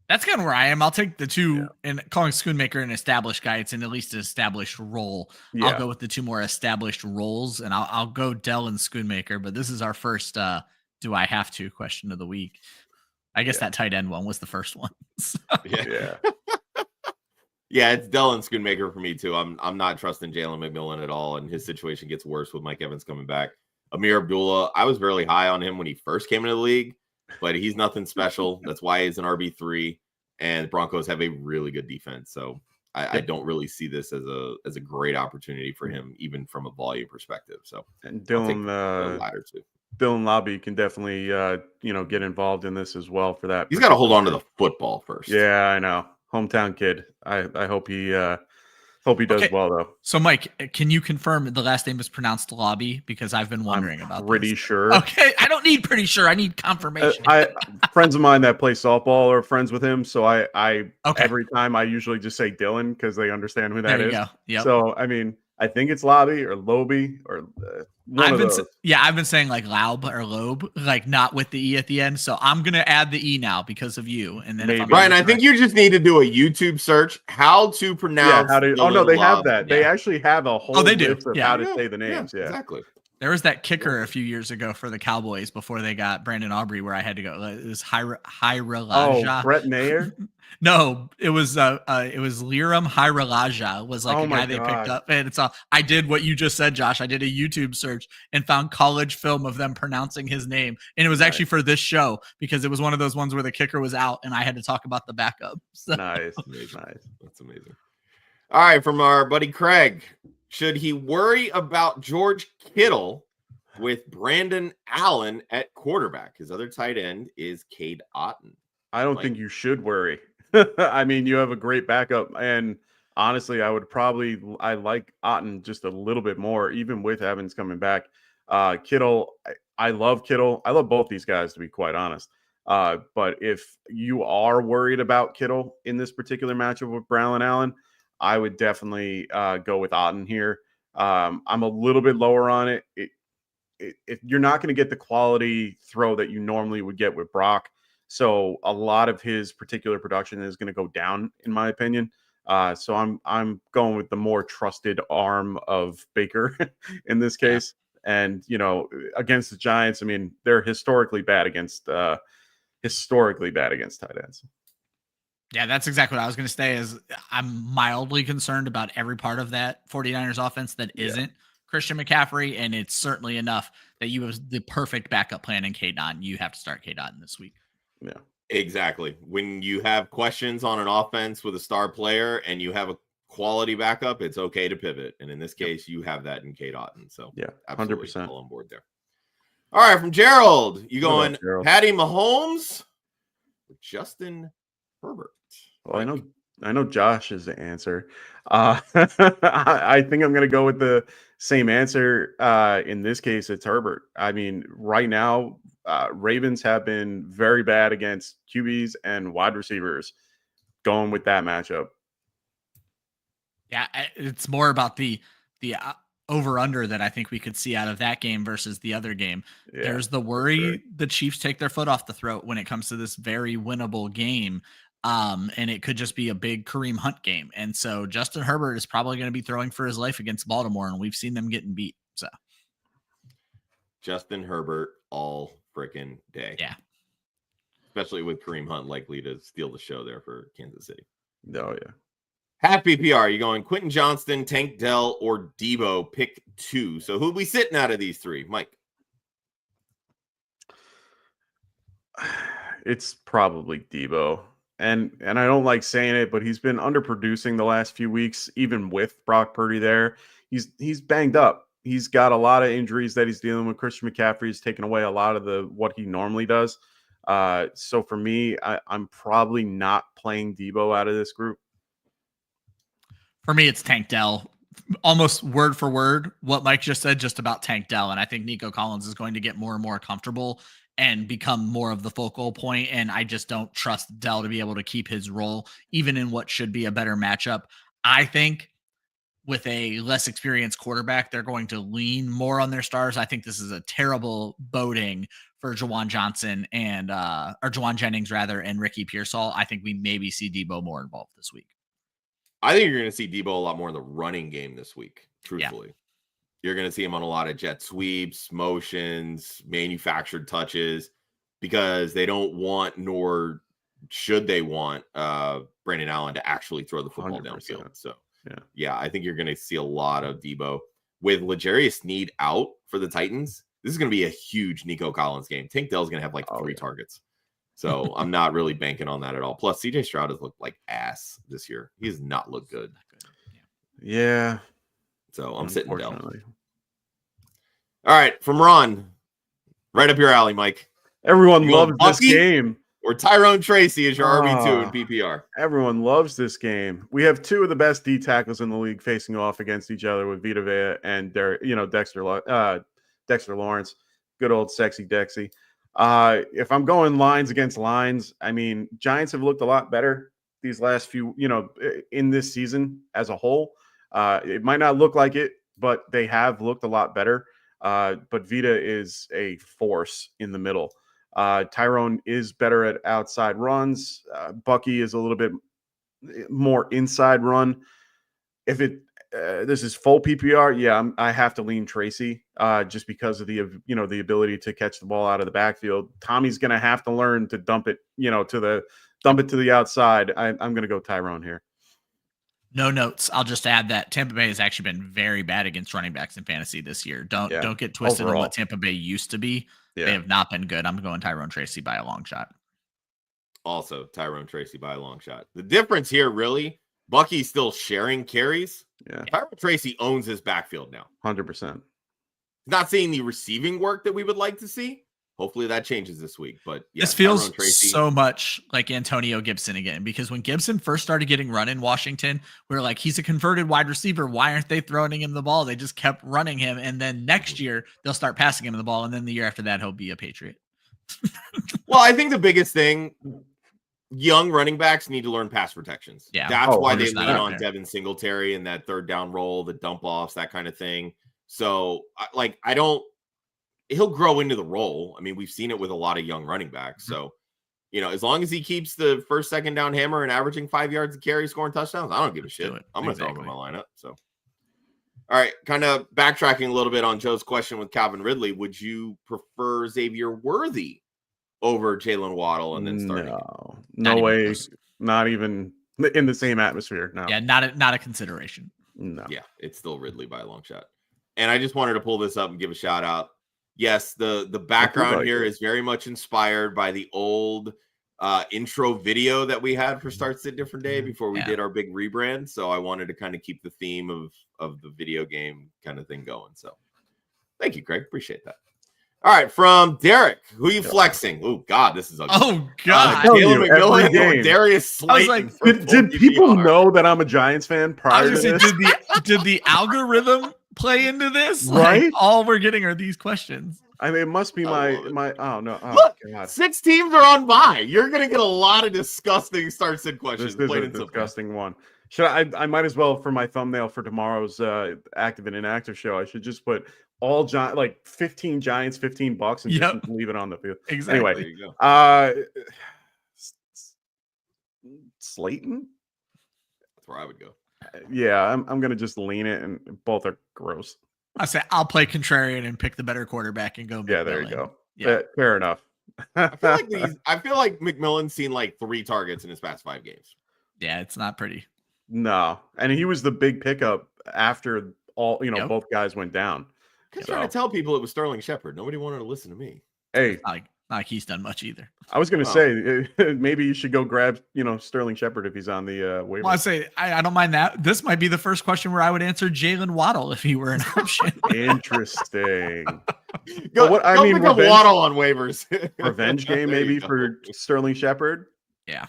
That's kind of where I am. I'll take the 2 and calling Schoonmaker an established guy. It's in at least an established role. Yeah. I'll go with the 2 more established roles, and I'll go Dell and Schoonmaker. But this is our first do I have to question of the week. I guess that tight end one was the first one. So. Yeah. Yeah, it's Dell and Schoonmaker for me too. I'm not trusting Jalen McMillan at all, and his situation gets worse with Mike Evans coming back. Amir Abdullah, I was really high on him when he first came into the league, but he's nothing special. That's why he's an RB3, and the Broncos have a really good defense. So I don't really see this as a great opportunity for him, even from a volume perspective. So and Dylan Lobby can definitely get involved in this as well for that. He's got to hold on to the football first. Yeah, I know. Hometown kid. I hope he does well though. So Mike, can you confirm the last name is pronounced Lobby? Because I've been wondering about pretty this. Sure. Okay, I don't need pretty sure. I need confirmation. Friends of mine that play softball are friends with him, so I every time I usually just say Dylan because they understand who that is. Go. Yep. So I mean, I think it's Lobby or Loby or one of those. I've been saying like Laub or Loeb, like not with the E at the end. So I'm gonna add the E now because of you. And then Brian, I think you just need to do a YouTube search how to pronounce. They have that. Yeah. They actually have a whole list of how to say the names. Yeah, exactly. There was that kicker a few years ago for the Cowboys before they got Brandon Aubrey, where I had to go. It was Hiralaja. Oh, Brett Nayer. No, it was Liram Hiralaja was like a guy they picked up, and it's all. I did what you just said, Josh. I did a YouTube search and found college film of them pronouncing his name, and it was actually for this show because it was one of those ones where the kicker was out, and I had to talk about the backup. So. Nice. That's amazing. All right, from our buddy Craig. Should he worry about George Kittle with Brandon Allen at quarterback? His other tight end is Cade Otton. I don't think you should worry. I mean, you have a great backup. And honestly, I like Otton just a little bit more, even with Evans coming back. Kittle, I love Kittle. I love both these guys, to be quite honest. But if you are worried about Kittle in this particular matchup with Brown and Allen, I would definitely go with Otton here. I'm a little bit lower on it. If you're not going to get the quality throw that you normally would get with Brock, so a lot of his particular production is going to go down, in my opinion. So I'm going with the more trusted arm of Baker in this case. Yeah. And against the Giants, I mean, they're historically bad against tight ends. Yeah, that's exactly what I was going to say is I'm mildly concerned about every part of that 49ers offense that isn't Christian McCaffrey, and it's certainly enough that you have the perfect backup plan in Cade Otton. You have to start Cade Otton this week. Yeah, exactly. When you have questions on an offense with a star player and you have a quality backup, it's okay to pivot. And in this case, you have that in Cade Otton. So yeah, 100% all on board there. All right, from Gerald, you going Patty Mahomes or Justin Herbert? Well, I know Josh's answer. I think I'm going to go with the same answer. In this case, it's Herbert. I mean, right now, Ravens have been very bad against QBs and wide receivers. Going with that matchup. Yeah, it's more about the over-under that I think we could see out of that game versus the other game. Yeah, there's the worry the Chiefs take their foot off the throat when it comes to this very winnable game. And it could just be a big Kareem Hunt game. And so Justin Herbert is probably going to be throwing for his life against Baltimore, and we've seen them getting beat. So Justin Herbert all freaking day. Yeah. Especially with Kareem Hunt likely to steal the show there for Kansas City. Oh, yeah. Half PPR, you going Quentin Johnston, Tank Dell, or Debo? Pick 2. So who we sitting out of these 3? Mike. It's probably Debo. And I don't like saying it, but he's been underproducing the last few weeks, even with Brock Purdy there. He's banged up. He's got a lot of injuries that he's dealing with. Christian McCaffrey's taken away a lot of what he normally does. So for me, I'm probably not playing Debo out of this group. For me, it's Tank Dell. Almost word for word what Mike just said, just about Tank Dell. And I think Nico Collins is going to get more and more comfortable and become more of the focal point. And I just don't trust Dell to be able to keep his role, even in what should be a better matchup. I think with a less experienced quarterback, they're going to lean more on their stars. I think this is a terrible voting for Juwan Johnson and or Juwan Jennings rather, and Ricky Pearsall. I think we maybe see Debo more involved this week. I think you're going to see Debo a lot more in the running game this week, truthfully. You're going to see him on a lot of jet sweeps, motions, manufactured touches, because they don't want, nor should they want, Brandon Allen to actually throw the football 100%. downfield. So, yeah, I think you're going to see a lot of Debo. With L'Jarius Sneed out for the Titans, this is going to be a huge Nico Collins game. Tank Dell's going to have like 3 targets. So I'm not really banking on that at all. Plus, CJ Stroud has looked like ass this year. He has not looked good. Yeah. So I'm sitting Dell. All right, from Ron, right up your alley, Mike. Everyone loves this game. Or Tyrone Tracy is your RB2 in PPR. Everyone loves this game. We have 2 of the best D tackles in the league facing off against each other with Vita Vea and Dexter Lawrence. Good old sexy Dexy. If I'm going lines against lines, I mean, Giants have looked a lot better these last few, in this season as a whole. It might not look like it, but they have looked a lot better. But Vita is a force in the middle. Tyrone is better at outside runs. Bucky is a little bit more inside run. If this is full PPR, I have to lean Tracy just because of the ability to catch the ball out of the backfield. Tommy's going to have to learn to dump it to the outside. I'm going to go Tyrone here. No notes. I'll just add that Tampa Bay has actually been very bad against running backs in fantasy this year. Don't get twisted on what Tampa Bay used to be. They have not been good. I'm going Tyrone Tracy by a long shot. Also, Tyrone Tracy by a long shot. The difference here, really, Bucky's still sharing carries. Yeah. Tyrone Tracy owns his backfield now. 100%. Not seeing the receiving work that we would like to see. Hopefully that changes this week. But this feels so much like Antonio Gibson again, because when Gibson first started getting run in Washington, we were like, he's a converted wide receiver. Why aren't they throwing him the ball? They just kept running him. And then next year they'll start passing him the ball. And then the year after that, he'll be a Patriot. Well, I think the biggest thing, young running backs need to learn pass protections. Yeah. That's why they lean on Devin Singletary and that third down roll, the dump offs, that kind of thing. So he'll grow into the role. I mean, we've seen it with a lot of young running backs. So, as long as he keeps the first, second down hammer and averaging 5 yards a carry, scoring touchdowns, I don't give a shit. I'm going to throw him in my lineup. So, all right, kind of backtracking a little bit on Joe's question with Calvin Ridley. Would you prefer Xavier Worthy over Jalen Waddle and then starting? No way. Not even in the same atmosphere. No. Yeah, not a consideration. No. Yeah, it's still Ridley by a long shot. And I just wanted to pull this up and give a shout out. Yes, the background here is very much inspired by the old intro video that we had for Start Sit Different Day before we did our big rebrand. So I wanted to kind of keep the theme of the video game kind of thing going. So thank you, Craig. Appreciate that. All right, from Derek, who are you flexing? Oh, God, this is ugly. Oh, God. Taylor McMillan or Darius Slayton. I was like, did people know that I'm a Giants fan prior to this? Did the algorithm play into this? Right? Like, all we're getting are these questions. I mean, it must be my oh no. Oh, look, God. 6 teams are on bye. You're gonna get a lot of disgusting Start Sit questions. This is a disgusting one. Should I might as well, for my thumbnail for tomorrow's active and inactive show, I should just put all 15 Giants, $15 and just leave it on the field. Exactly. Anyway, Slayton. That's where I would go. Yeah, I'm gonna just lean it, and both are gross. I say I'll play contrarian and pick the better quarterback and go. Yeah, there you McMillan. go. Yeah, Fair enough. I feel like McMillan's seen like 3 targets in his past 5 games. yeah, it's not pretty. No, and he was the big pickup after all. Yep. Both guys went down. I was trying to tell people it was Sterling Shepard. Nobody wanted to listen to me. Hey, Not like he's done much either. I was gonna say maybe you should go grab Sterling Shepard if he's on the waiver. Well, I say I don't mind that. This might be the first question where I would answer Jalen Waddle if he were an option. Interesting. Go pick up Waddle on waivers. Revenge game maybe for Sterling Shepard. Yeah,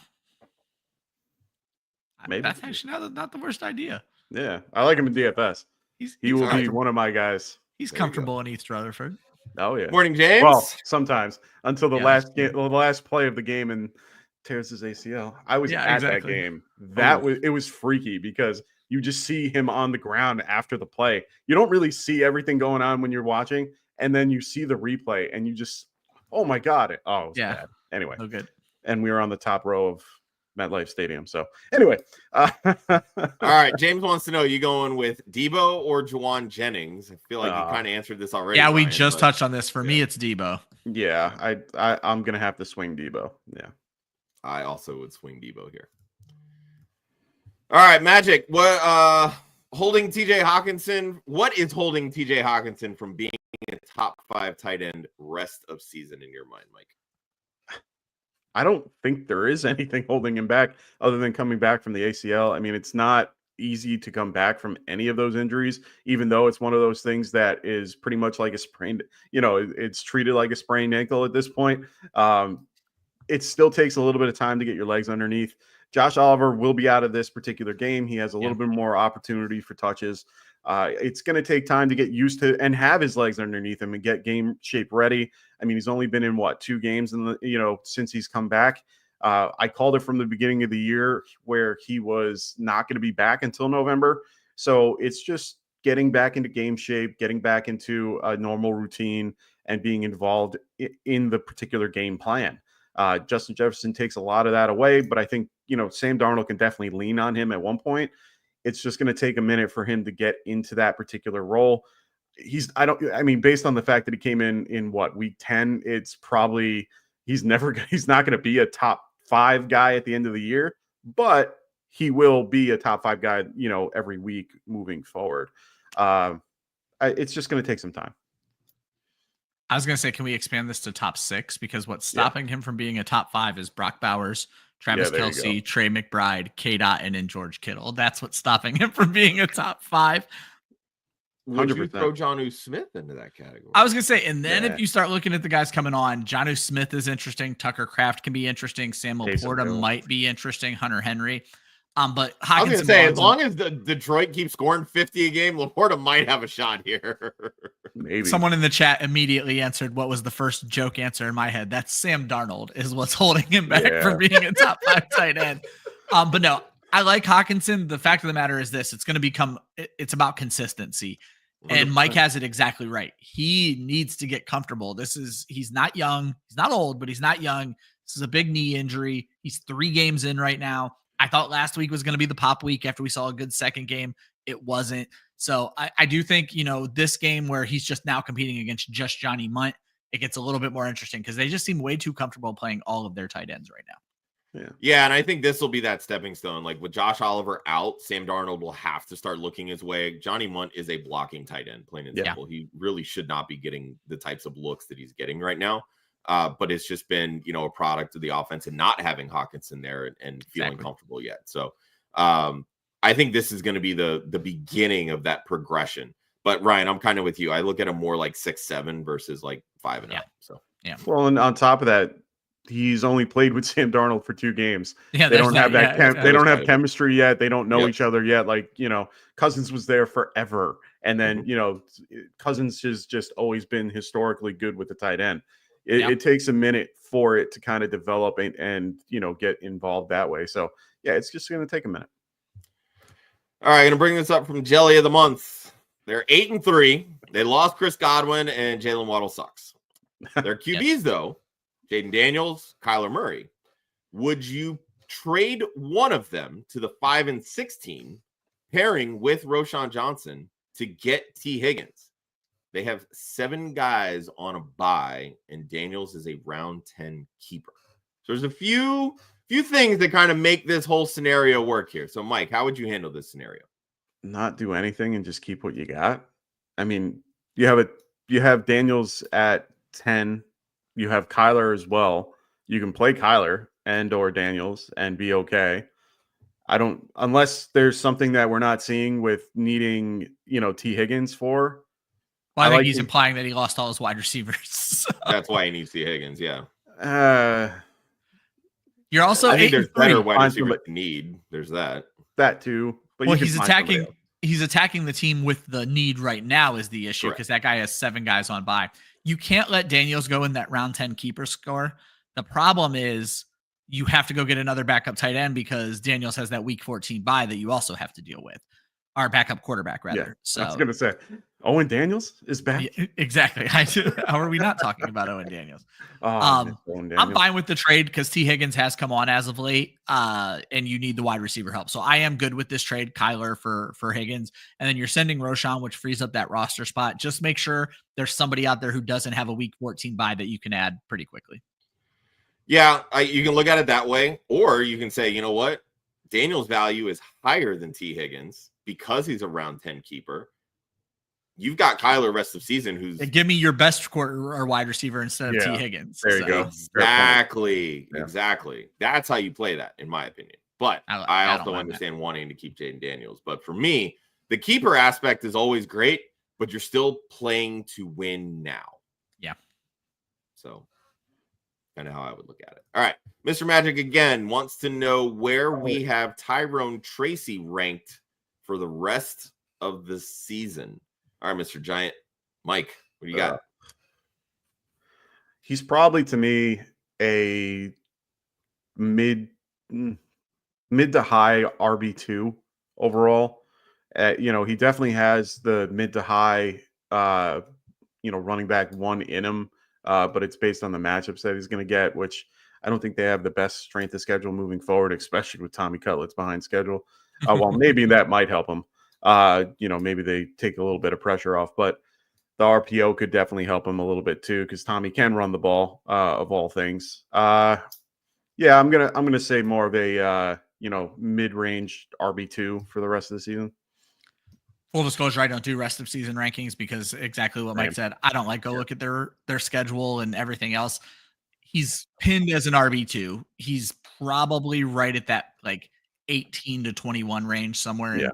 Maybe. That's actually not the worst idea. Yeah, I like him in DFS. He will be one of my guys. He's comfortable in East Rutherford. Oh yeah. Morning, James. Well, sometimes until the last play of the game and tears his ACL. I was at that game. It was freaky because you just see him on the ground after the play. You don't really see everything going on when you're watching, and then you see the replay and you just, oh my god, it was bad. Anyway, no good. And we were on the top row of MetLife Stadium. So anyway, all right. James wants to know, you going with Debo or Juwan Jennings? I feel like you kind of answered this already. Yeah, we just touched on this. For me, it's Debo. Yeah, I'm gonna have to swing Debo. Yeah, I also would swing Debo here. All right, Magic. What holding TJ Hawkinson? What is holding TJ Hawkinson from being a top 5 tight end rest of season in your mind, Mike? I don't think there is anything holding him back other than coming back from the ACL. I mean, it's not easy to come back from any of those injuries, even though it's one of those things that is pretty much like a sprained, it's treated like a sprained ankle at this point. It still takes a little bit of time to get your legs underneath. Josh Oliver will be out of this particular game. He has a little bit more opportunity for touches. It's going to take time to get used to and have his legs underneath him and get game shape ready. I mean, he's only been in 2 games since he's come back. I called it from the beginning of the year where he was not going to be back until November. So it's just getting back into game shape, getting back into a normal routine and being involved in the particular game plan. Justin Jefferson takes a lot of that away, but I think, Sam Darnold can definitely lean on him at one point. It's just going to take a minute for him to get into that particular role. Based on the fact that he came in week 10, it's probably, he's not going to be a top 5 guy at the end of the year, but he will be a top 5 guy, every week moving forward. It's just going to take some time. I was going to say, can we expand this to top 6? Because what's stopping him from being a top 5 is Brock Bowers, Travis Kelce, Trey McBride, K-Dot, and then George Kittle. That's what's stopping him from being a top 5. Would you throw Jonnu Smith into that category? I was going to say, and then if you start looking at the guys coming on, Jonnu Smith is interesting. Tucker Kraft can be interesting. Sam Laporta might be interesting. Hunter Henry. But Hawkinson, I was going to say, as long as the Detroit keeps scoring 50 a game, Laporta might have a shot here. Maybe. Someone in the chat immediately answered what was the first joke answer in my head. That's Sam Darnold is what's holding him back from being a top 5 tight end. But no, I like Hawkinson. The fact of the matter is this: it's about consistency. 100%. And Mike has it exactly right. He needs to get comfortable. He's not young. He's not old, but he's not young. This is a big knee injury. He's 3 games in right now. I thought last week was going to be the pop week after we saw a good second game. It wasn't. So I do think, this game where he's just now competing against just Johnny Munt, it gets a little bit more interesting because they just seem way too comfortable playing all of their tight ends right now. Yeah, and I think this will be that stepping stone. Like with Josh Oliver out, Sam Darnold will have to start looking his way. Johnny Munt is a blocking tight end, plain and simple. He really should not be getting the types of looks that he's getting right now. But it's just been, a product of the offense and not having Hawkinson there and feeling comfortable yet. So I think this is going to be the beginning of that progression. But Ryan, I'm kind of with you. I look at him more like 6-7 versus like 5-0. So Well, and on top of that, he's only played with Sam Darnold for 2 games. Yeah, they don't have that. They don't have chemistry yet. They don't know each other yet. Like, Cousins was there forever. And then, Cousins has just always been historically good with the tight end. It takes a minute for it to kind of develop and get involved that way. So, it's just going to take a minute. All right, going to bring this up from Jelly of the Month. They're 8-3. They lost Chris Godwin, and Jalen Waddle sucks. Their QBs, though, Jaden Daniels, Kyler Murray. Would you trade one of them to the 5 and 16, pairing with Roschon Johnson to get T. Higgins. They have 7 guys on a bye, and Daniels is a round 10 keeper. So there's a few things that kind of make this whole scenario work here. So, Mike, how would you handle this scenario? Not do anything and just keep what you got. I mean, you have Daniels at 10. You have Kyler as well. You can play Kyler and or Daniels and be okay. Unless there's something that we're not seeing with needing, T. Higgins for. Well, I think he's implying that he lost all his wide receivers. So. That's why he needs T. Higgins, yeah. You're also I think there's better wide receivers need. There's that. That too. But well, he's attacking the team with the need right now is the issue because that guy has 7 guys on bye. You can't let Daniels go in that round 10 keeper score. The problem is you have to go get another backup tight end because Daniels has that week 14 bye that you also have to deal with. Our backup quarterback, rather. Yeah, so I was going to say, Owen Daniels is back. Yeah, exactly. How are we not talking about Owen Daniels? Owen Daniels. I'm fine with the trade because T. Higgins has come on as of late, and you need the wide receiver help. So I am good with this trade, Kyler for Higgins. And then you're sending Roschon, which frees up that roster spot. Just make sure there's somebody out there who doesn't have a week 14 bye that you can add pretty quickly. Yeah, you can look at it that way. Or you can say, you know what? Daniels' value is higher than T. Higgins because he's a round 10 keeper. You've got Kyler rest of season who's give me your best quarter or wide receiver instead of T. Higgins. There you go. Exactly. That's how you play that, in my opinion. But I also understand wanting to keep Jaden Daniels. But for me, the keeper aspect is always great, but you're still playing to win now. Yeah. So kind of how I would look at it. All right. Mr. Magic again wants to know where we have Tyrone Tracy ranked for the rest of the season. All right, Mr. Giant. Mike, what do you got? He's probably, to me, a mid to high RB2 overall. He definitely has the mid to high, running back 1 in him, but it's based on the matchups that he's going to get, which I don't think they have the best strength of schedule moving forward, especially with Tommy Cutlets behind schedule. Well, maybe that might help him. Maybe they take a little bit of pressure off, but the RPO could definitely help him a little bit too, because Tommy can run the ball, of all things. I'm gonna say more of a mid-range RB2 for the rest of the season. Full disclosure, I don't do rest of season rankings because exactly what Mike said. I don't look at their schedule and everything else. He's pinned as an RB2. He's probably right at that 18 to 21 range somewhere. Yeah.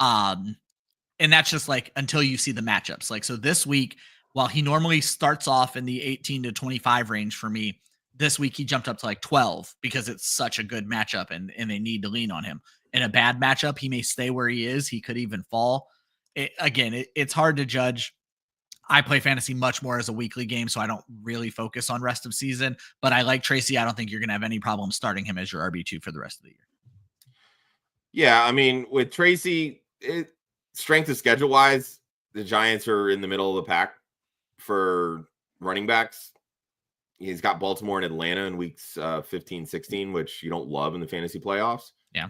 And that's just until you see the matchups. So this week, while he normally starts off in the 18 to 25 range for me, this week he jumped up to 12 because it's such a good matchup and they need to lean on him. In a bad matchup, he may stay where he is. He could even fall. It's hard to judge. I play fantasy much more as a weekly game, so I don't really focus on rest of season. But I like Tracy. I don't think you're going to have any problem starting him as your RB2 for the rest of the year. Yeah, I mean, with Tracy, strength of schedule wise, the Giants are in the middle of the pack for running backs. He's got Baltimore and Atlanta in weeks 15, 16, which you don't love in the fantasy playoffs. Yeah.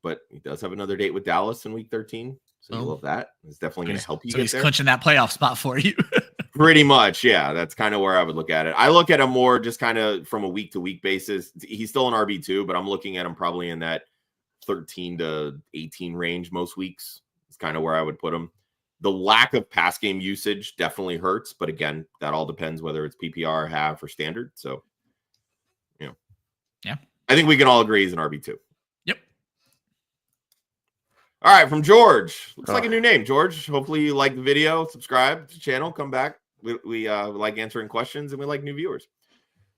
But he does have another date with Dallas in week 13. So you love that. It's definitely going to help you get he's there. clinching that playoff spot for you. Pretty much, yeah. That's kind of where I would look at it. I look at him more just kind of from a week-to-week basis. He's still an RB2, but I'm looking at him probably in that 13 to 18 range most weeks. It's kind of where I would put him. The lack of pass game usage definitely hurts, but again, that all depends whether it's PPR, half, or standard. So, yeah. I think we can all agree he's an RB2. Yep. All right, from George. Looks like a new name, George. Hopefully you like the video. Subscribe to the channel. Come back. We like answering questions, and we like new viewers.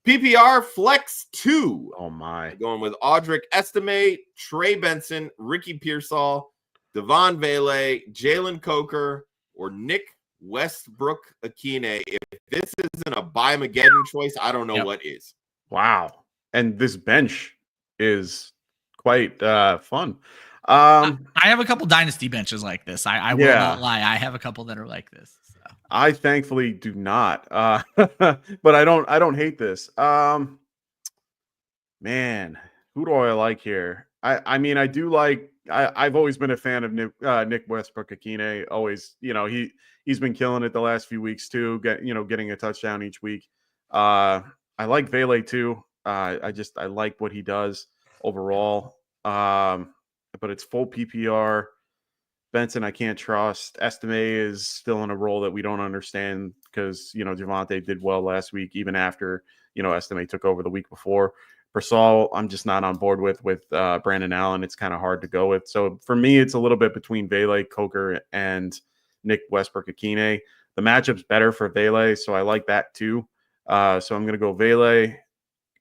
PPR Flex 2. Oh, my. Going with Audric Estime, Trey Benson, Ricky Pearsall, Devon Vele, Jalen Coker, or Nick Westbrook Akine. If this isn't a buy-mageddon choice, I don't know what is. Wow. And this bench is quite fun. I have a couple dynasty benches like this. I will not lie. I have a couple that are like this. So. I thankfully do not. But I don't hate this. Man, Man, who do I like here? I mean, I do like. I've always been a fan of Nick Westbrook-Akine. Always, he's been killing it the last few weeks too. Getting a touchdown each week. I like Vele too. I like what he does overall. But it's full PPR. Benson, I can't trust. Estime is still in a role that we don't understand because, Javonte did well last week, even after, Estime took over the week before. Persol, I'm just not on board with Brandon Allen. It's kind of hard to go with. So for me, it's a little bit between Vele, Coker, and Nick Westbrook-Akine. The matchup's better for Vele, so I like that too. So I'm going to go Vele.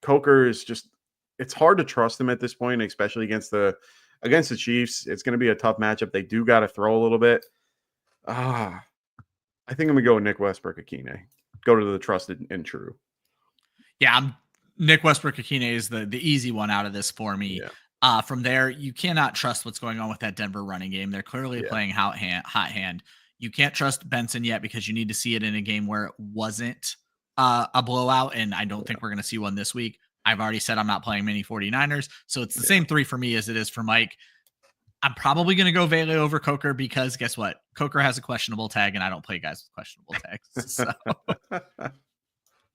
Coker is just, it's hard to trust him at this point, especially against the Chiefs. It's going to be a tough matchup. They do got to throw a little bit. I think I'm going to go with Nick Westbrook-Akine. Go to the trusted and true. Yeah, Nick Westbrook-Akine is the easy one out of this for me. Yeah. From there, you cannot trust what's going on with that Denver running game. They're clearly playing hot hand. You can't trust Benson yet because you need to see it in a game where it wasn't a blowout, and I don't think we're going to see one this week. I've already said I'm not playing many 49ers, so it's the same three for me as it is for Mike. I'm probably going to go Vele over Coker because guess what? Coker has a questionable tag, and I don't play guys with questionable tags.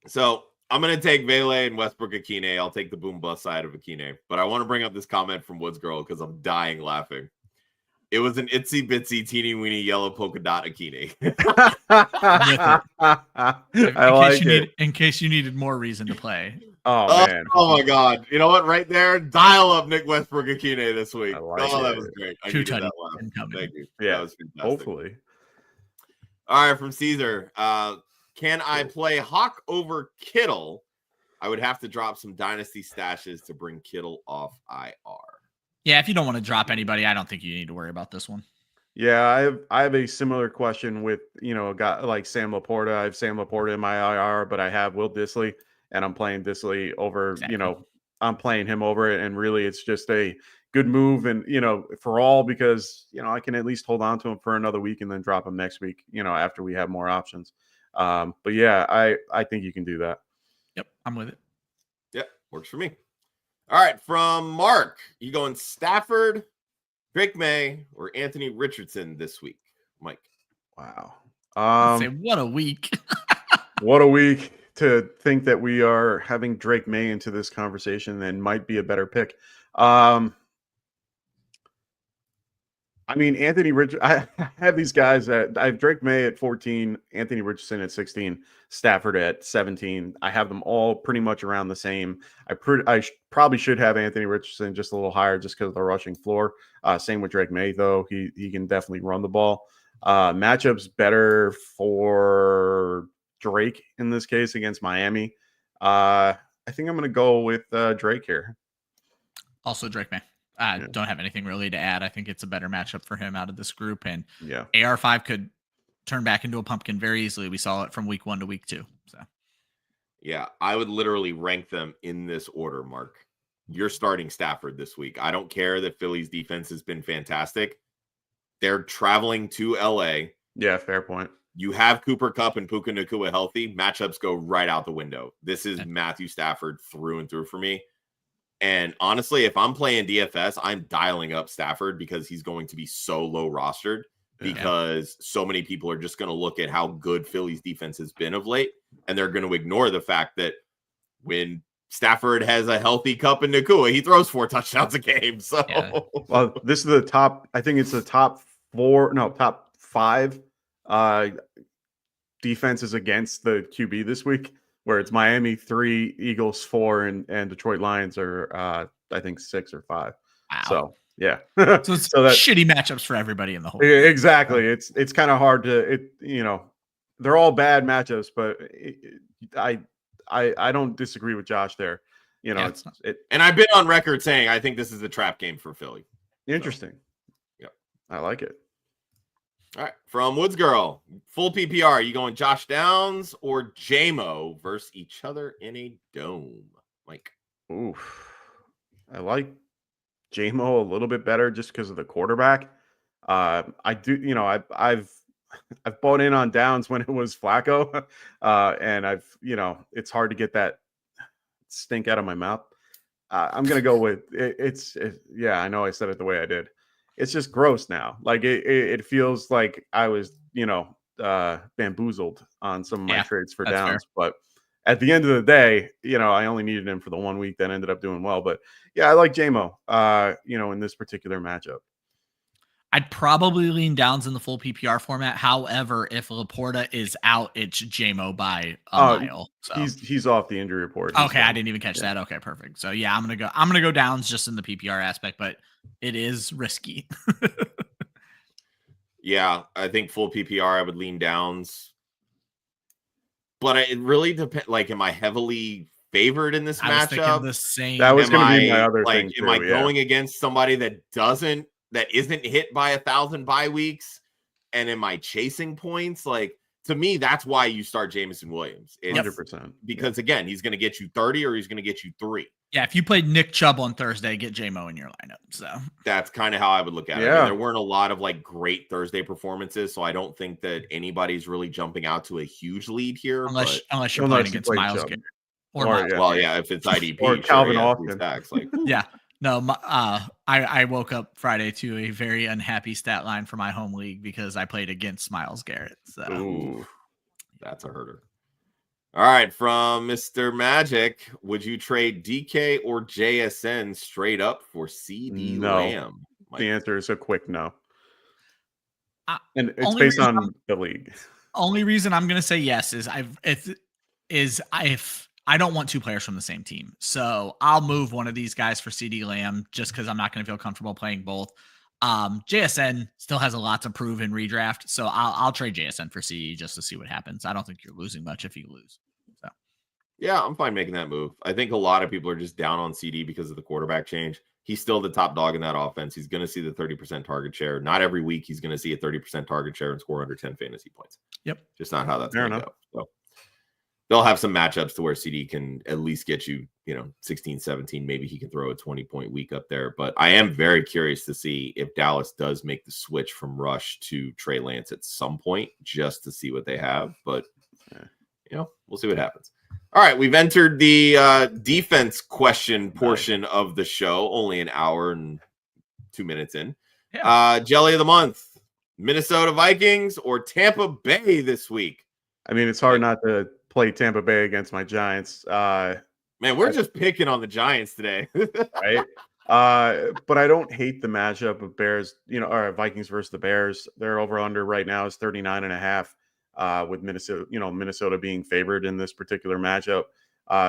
So I'm going to take Vele and Westbrook-Akine. I'll take the boom bust side of Akine. But I want to bring up this comment from Woods Girl because I'm dying laughing. It was an itsy bitsy teeny weeny yellow polka dot Akine. In case you needed more reason to play. Oh man! Oh my God! You know what? Right there, dial up Nick Westbrook-Akine this week. That was great. I needed that laugh. Thank you. Yeah, that was fantastic. Hopefully. All right, from Caesar. Can I play Hawk over Kittle? I would have to drop some dynasty stashes to bring Kittle off IR. Yeah, if you don't want to drop anybody, I don't think you need to worry about this one. Yeah, I have a similar question with, a guy like Sam Laporta. I have Sam Laporta in my IR, but I have Will Dissly, and I'm playing Dissly over, I'm playing him over it. And really, it's just a good move. And, for all, because, I can at least hold on to him for another week and then drop him next week, after we have more options. But yeah, I think you can do that. Yep, I'm with it. Yep, works for me. All right, from Mark, you going Stafford, Drake May, or Anthony Richardson this week, Mike? Wow. I'd say what a week. What a week to think that we are having Drake May into this conversation and might be a better pick. I mean, I have these guys I have Drake May at 14, Anthony Richardson at 16, Stafford at 17. I have them all pretty much around the same. I probably should have Anthony Richardson just a little higher just because of the rushing floor. Same with Drake May, though. He can definitely run the ball. Matchups better for Drake in this case against Miami. I think I'm going to go with Drake here. Also Drake May. I don't have anything really to add. I think it's a better matchup for him out of this group. And AR5 could turn back into a pumpkin very easily. We saw it from week 1 to week 2. So, yeah, I would literally rank them in this order, Mark. You're starting Stafford this week. I don't care that Philly's defense has been fantastic. They're traveling to LA. Yeah, fair point. You have Cooper Kupp and Puka Nacua healthy. Matchups go right out the window. This is Matthew Stafford through and through for me. And honestly, if I'm playing DFS, I'm dialing up Stafford because he's going to be so low rostered because so many people are just going to look at how good Philly's defense has been of late. And they're going to ignore the fact that when Stafford has a healthy Kupp and Nacua, he throws 4 touchdowns a game. So well, this is the top, I think it's the top 5 defenses against the QB this week. Where it's Miami 3, Eagles 4, and Detroit Lions are I think 6 or 5. Wow. So yeah, so it's shitty matchups for everybody in the whole. Exactly. It's kind of hard to they're all bad matchups, but I don't disagree with Josh there. And I've been on record saying I think this is a trap game for Philly. Interesting. So, yep, I like it. All right, from Woods Girl, full PPR. You going Josh Downs or JMO versus each other in a dome? Mike. Oof. I like JMO a little bit better just because of the quarterback. I do, I've bought in on Downs when it was Flacco, and it's hard to get that stink out of my mouth. I'm gonna go with it. Yeah, I know I said it the way I did. It's just gross now. Like it feels like I was, bamboozled on some of my Yeah, trades for that's fair. Downs. But at the end of the day, I only needed him for the 1 week that ended up doing well. But yeah, I like JMO, in this particular matchup. I'd probably lean Downs in the full PPR format. However, if Laporta is out, it's JMO by a mile. So he's off the injury report. He's okay, fine. I didn't even catch that. Okay, perfect. So yeah, I'm gonna go Downs just in the PPR aspect, but it is risky. Yeah, I think full PPR I would lean Downs. But it really depends. Like, am I heavily favored in this I was thinking matchup? the same. That was Am going to be my I other like, thing am too. I Yeah. going against somebody that isn't hit by 1,000 bye weeks? And am I chasing points? Like, to me, that's why you start Jameson Williams. It's 100%. because again, he's going to get you 30 or he's going to get you 3. Yeah, if you played Nick Chubb on Thursday, get JMO in your lineup. So that's kind of how I would look at it. I mean, there weren't a lot of like great Thursday performances, so I don't think that anybody's really jumping out to a huge lead here. Unless you're playing against Miles Garrett. If it's IDP or Calvin yeah, Austin. Stacks, like, yeah. No, I woke up Friday to a very unhappy stat line for my home league because I played against Miles Garrett. So ooh, that's a herder. All right, from Mr. Magic, would you trade DK or JSN straight up for CD Lamb? The answer is a quick no. And it's based on the league. Only reason I'm going to say yes is if I don't want 2 players from the same team. So I'll move one of these guys for CD Lamb just because I'm not going to feel comfortable playing both. JSN still has a lot to prove in redraft, so I'll trade JSN for CD just to see what happens. I don't think you're losing much if you lose. So yeah, I'm fine making that move. I think a lot of people are just down on CD because of the quarterback change. He's still the top dog in that offense. He's going to see the 30% target share. Not every week he's going to see a 30% target share and score under 10 fantasy points. Yep, just not how that's going to go. So they'll have some matchups to where CD can at least get you, 16, 17. Maybe he can throw a 20-point week up there. But I am very curious to see if Dallas does make the switch from Rush to Trey Lance at some point, just to see what they have. But, we'll see what happens. All right, we've entered the defense question portion of the show. Only an hour and 2 minutes in. Yeah. Jelly of the month, Minnesota Vikings or Tampa Bay this week? I mean, it's hard not to play Tampa Bay against my Giants. Man, we're just picking on the Giants today. Right? But I don't hate the matchup of Bears, or Vikings versus the Bears. Their over-under right now is 39.5, with Minnesota being favored in this particular matchup.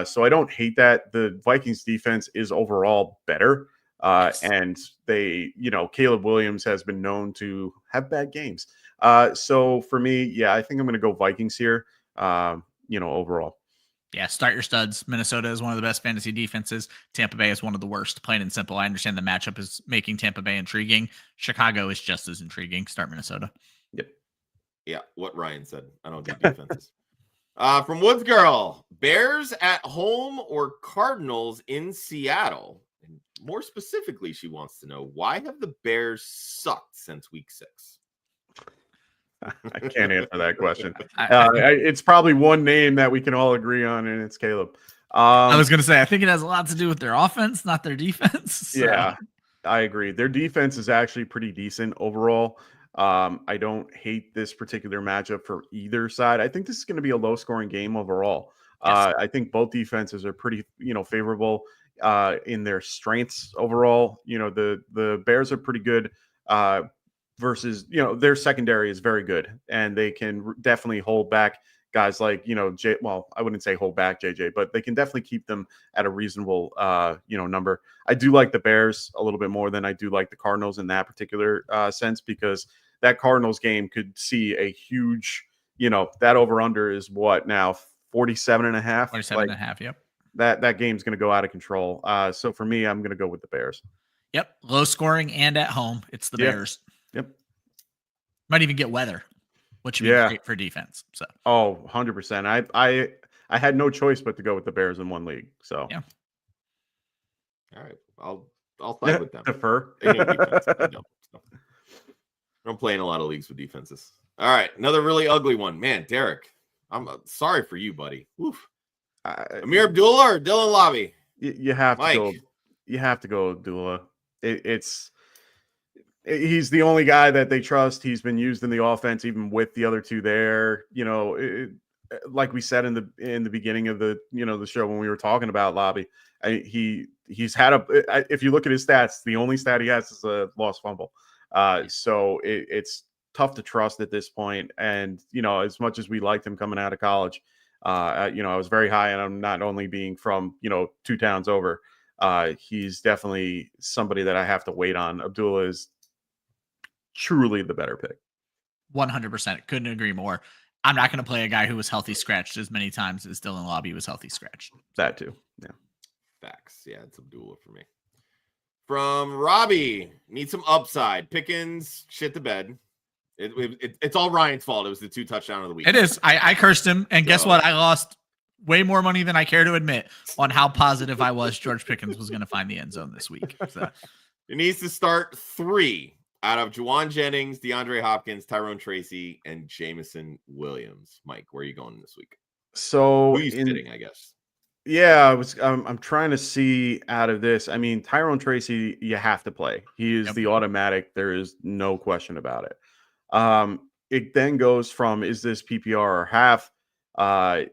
So I don't hate that. The Vikings defense is overall better. And they, Caleb Williams has been known to have bad games. So for me, yeah, I think I'm going to go Vikings here, overall. Yeah, start your studs. Minnesota is one of the best fantasy defenses. Tampa Bay is one of the worst, plain and simple. I understand the matchup is making Tampa Bay intriguing. Chicago is just as intriguing. Start Minnesota. Yep. Yeah, what Ryan said. I don't do defenses. From Woods Girl, Bears at home or Cardinals in Seattle? And more specifically, she wants to know, why have the Bears sucked since week 6? I can't answer that question. It's probably one name that we can all agree on, and it's Caleb. I was going to say, I think it has a lot to do with their offense, not their defense. So. Yeah, I agree. Their defense is actually pretty decent overall. I don't hate this particular matchup for either side. I think this is going to be a low-scoring game overall. Yes. I think both defenses are pretty, favorable in their strengths overall. The Bears are pretty good. Versus, their secondary is very good, and they can definitely hold back guys like, I wouldn't say hold back JJ, but they can definitely keep them at a reasonable, number. I do like the Bears a little bit more than I do like the Cardinals in that particular sense, because that Cardinals game could see a huge, that over under is what now 47.5. 47.5. Yep. That game's going to go out of control. So for me, I'm going to go with the Bears. Yep. Low scoring and at home. It's the Bears. Yep. Might even get weather, which would be great for defense. So 100%. I had no choice but to go with the Bears in one league. So yeah. All right. I'll side with them. Defer. I don't play in a lot of leagues with defenses. All right. Another really ugly one. Man, Derek, I'm sorry for you, buddy. Oof. Amir Abdullah or Dylan Lobby? You have to go you have to go Abdullah. He's the only guy that they trust. He's been used in the offense, even with the other two there. Like we said in the beginning of the show when we were talking about Lobby, he's had if you look at his stats, the only stat he has is a lost fumble. So it's tough to trust at this point. And as much as we liked him coming out of college, I was very high on him, not only being from 2 towns over. He's definitely somebody that I have to wait on. Abdullah is truly the better pick. 100%. Couldn't agree more. I'm not going to play a guy who was healthy scratched as many times as Dylan Lobby was healthy scratched. That too. Yeah. Facts. Yeah, it's Abdullah for me. From Robbie, need some upside. Pickens shit the bed. It's all Ryan's fault. It was the 2 touchdown of the week. It is. I cursed him, and guess what? I lost way more money than I care to admit on how positive I was George Pickens was going to find the end zone this week. So. It needs to start 3 out of Juwan Jennings, DeAndre Hopkins, Tyrone Tracy, and Jameson Williams. Mike, where are you going this week? So who are you sitting, I guess? Yeah, I'm trying to see out of this. I mean, Tyrone Tracy, you have to play. He is the automatic. There is no question about it. It then goes from, is this PPR or half?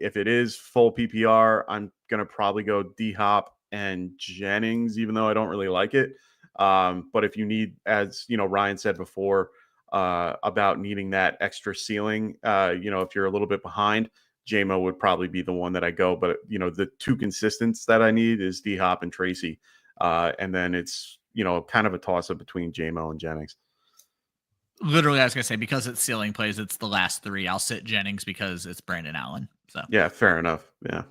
If it is full PPR, I'm going to probably go D-Hop and Jennings, even though I don't really like it. But if you need, as Ryan said before, about needing that extra ceiling, if you're a little bit behind, JMO would probably be the one that I go. But, the 2 consistents that I need is D-Hop and Tracy. And then it's, kind of a toss-up between JMO and Jennings. Literally, I was going to say, because it's ceiling plays, it's the last 3. I'll sit Jennings because it's Brandon Allen. So yeah, fair enough. Yeah.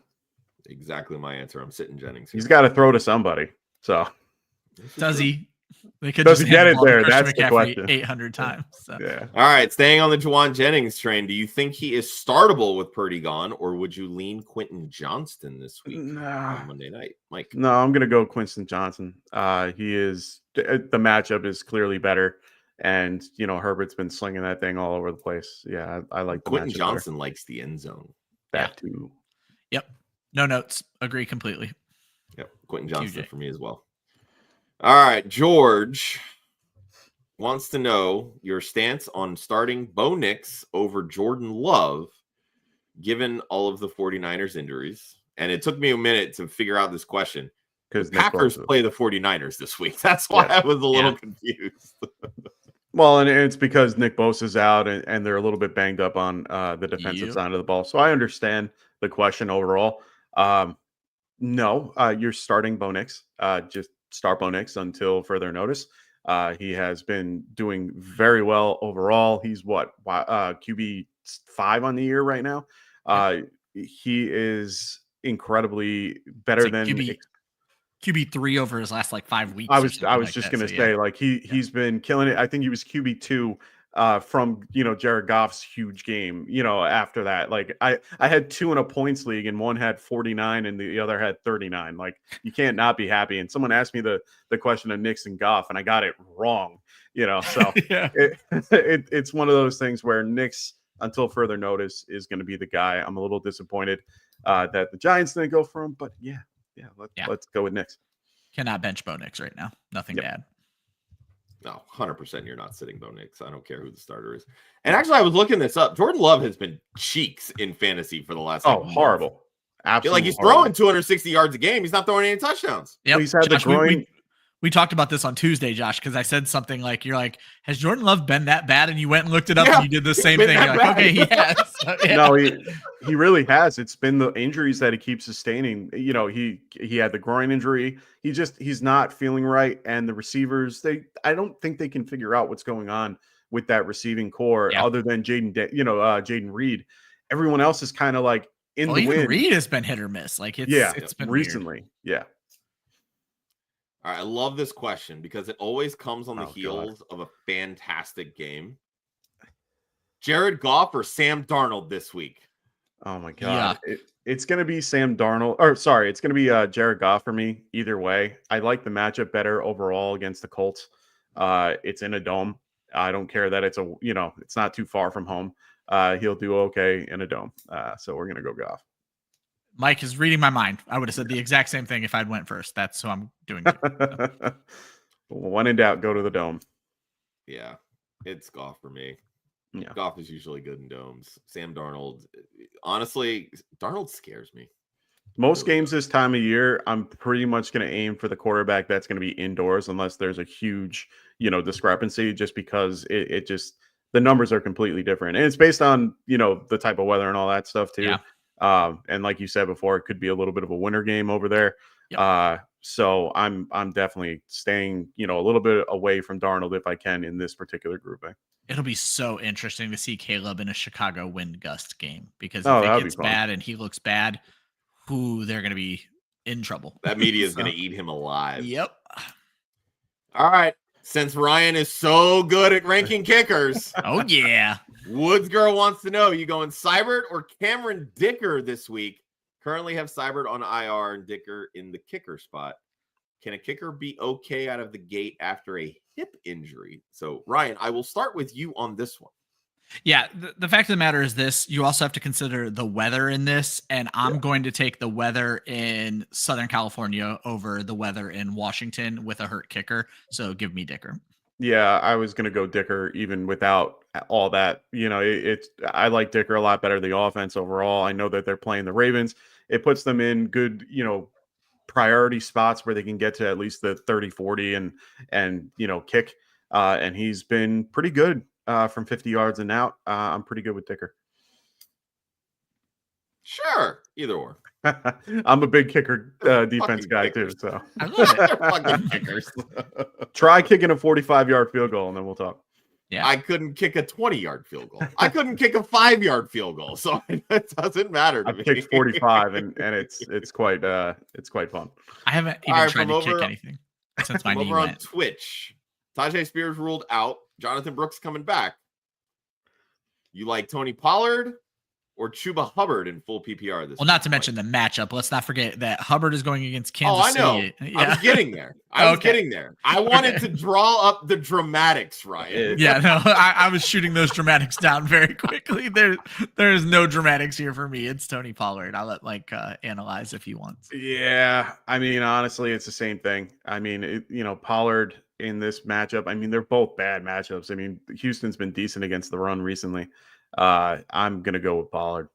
Exactly my answer. I'm sitting Jennings here. He's got to throw to somebody. So does he? They could just get it there. That's McCaffrey the question. 800 times. So. Yeah. All right. Staying on the Juwan Jennings train, do you think he is startable with Purdy gone, or would you lean Quentin Johnston this week on Monday night? Mike? No, I'm going to go Quentin Johnson. He is the matchup is clearly better. And, Herbert's been slinging that thing all over the place. Yeah, I like the Quentin matchup Johnson better. likes the end zone. That too. Yep. No notes. Agree completely. Yep. Quentin Johnson for me as well. All right. George wants to know your stance on starting Bo Nix over Jordan Love, given all of the 49ers injuries. And it took me a minute to figure out this question. Because Packers play the 49ers this week. That's why I was a little confused. Well, and it's because Nick Bosa's out and they're a little bit banged up on the defensive side of the ball. So I understand the question overall. No, you're starting Bo Nix. Just start Bo Nix until further notice. He has been doing very well overall. He's QB 5 on the year right now. He is incredibly better than QB 3 over his last 5 weeks. I was just going to say he's been killing it. I think he was QB 2 from Jared Goff's huge game. After that, I had 2 in a points league and one had 49 and the other had 39. You can't not be happy. And someone asked me the question of Nix and Goff and I got it wrong. So it's one of those things where Nix, until further notice, is going to be the guy. I'm a little disappointed that the Giants didn't go for him, but let's go with Nix. Cannot bench Bo Nix right now. Nothing to add. No, 100% you're not sitting Bo Nix. I don't care who the starter is. And actually, I was looking this up. Jordan Love has been cheeks in fantasy for the last horrible. Month. Absolutely. He's throwing 260 yards a game. He's not throwing any touchdowns. Yep. He's had the groin. We talked about this on Tuesday, Josh, because I said something has Jordan Love been that bad? And you went and looked it up and you did the same thing. You're like, okay, he has. No, he really has. It's been the injuries that he keeps sustaining. He had the groin injury. He's not feeling right. And the receivers, I don't think they can figure out what's going on with that receiving core other than Jaden Reed. Everyone else is kind of in the wind. Reed has been hit or miss. It's been recently. Weird. Yeah. All right, I love this question because it always comes on the heels of a fantastic game. Jared Goff or Sam Darnold this week? Oh my God. It's going to be Sam Darnold. It's going to be Jared Goff for me either way. I like the matchup better overall against the Colts. It's in a dome. I don't care that it's it's not too far from home. He'll do okay in a dome. So we're going to go Goff. Mike is reading my mind. I would have said the exact same thing if I'd went first. That's what I'm doing. When in doubt, go to the dome. Yeah, it's Goff for me. Yeah. Goff is usually good in domes. Sam Darnold, honestly, Darnold scares me. Most games this time of year, I'm pretty much going to aim for the quarterback that's going to be indoors, unless there's a huge, discrepancy, just because it just the numbers are completely different, and it's based on the type of weather and all that stuff too. Yeah. And like you said before, it could be a little bit of a winter game over there. Yep. So I'm definitely staying a little bit away from Darnold if I can in this particular grouping. It'll be so interesting to see Caleb in a Chicago wind gust game, because if that'd it be gets fun. bad and he looks bad, they're going to be in trouble. That media is going to eat him alive. Yep. All right. Since Ryan is so good at ranking kickers, Oh yeah. Woods Girl wants to know, you going Seibert or Cameron Dicker this week? Currently have Seibert on IR and Dicker in the kicker spot. Can a kicker be okay out of the gate after a hip injury? So, Ryan, I will start with you on this one. Yeah, the fact of the matter is this: you also have to consider the weather in this, and I'm going to take the weather in Southern California over the weather in Washington with a hurt kicker. So give me Dicker. Yeah, I was going to go Dicker even without all that. I like Dicker a lot better, the offense overall. I know that they're playing the Ravens. It puts them in good, priority spots where they can get to at least the 30-40 and kick. And he's been pretty good from 50 yards and out. I'm pretty good with Dicker. Sure, either or. I'm a big kicker defense guy too. So I love it. They're fucking kickers. Try kicking a 45-yard field goal and then we'll talk. Yeah. I couldn't kick a 20-yard field goal. I couldn't kick a 5-yard field goal, so it doesn't matter to I've me. kicked 45 and it's quite fun. I haven't even tried to kick anything since my knee over on went. Twitch. Tajay Spears ruled out. Jonathan Brooks coming back. You like Tony Pollard or Chuba Hubbard in full PPR this Well, not to mention the matchup. Let's not forget that Hubbard is going against Kansas City. I know. Yeah. I was getting there. I wanted to draw up the dramatics, Ryan. Yeah, no, I was shooting those dramatics down very quickly. There is no dramatics here for me. It's Tony Pollard. I'll let Mike analyze if he wants. Yeah, I mean, honestly, it's the same thing. I mean, Pollard in this matchup, I mean, they're both bad matchups. I mean, Houston's been decent against the run recently. I'm going to go with Pollard.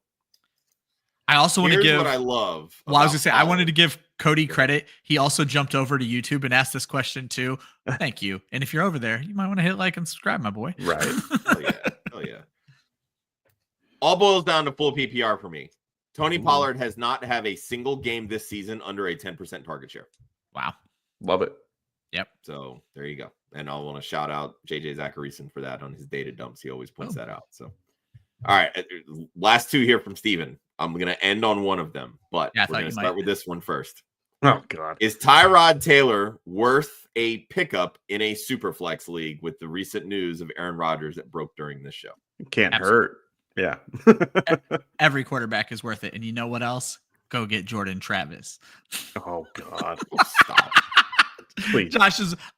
I also want to give what I love. Well, I was going to say, I wanted to give Cody credit. He also jumped over to YouTube and asked this question too. Thank you. And if you're over there, you might want to hit like and subscribe, my boy. Right. Hell yeah. All boils down to full PPR for me. Tony Pollard has not had a single game this season under a 10% target share. Wow. Love it. Yep. So there you go. And I want to shout out JJ Zacharyson for that on his data dumps. He always points that out. So, all right. Last two here from Steven. I'm going to end on one of them, but we're going to start with this one first. Oh, God. Is Tyrod Taylor worth a pickup in a super flex league with the recent news of Aaron Rodgers that broke during this show? Can't Absolutely. hurt. Yeah. Every quarterback is worth it. And you know what else? Go get Jordan Travis. Oh, God. Stop. Please.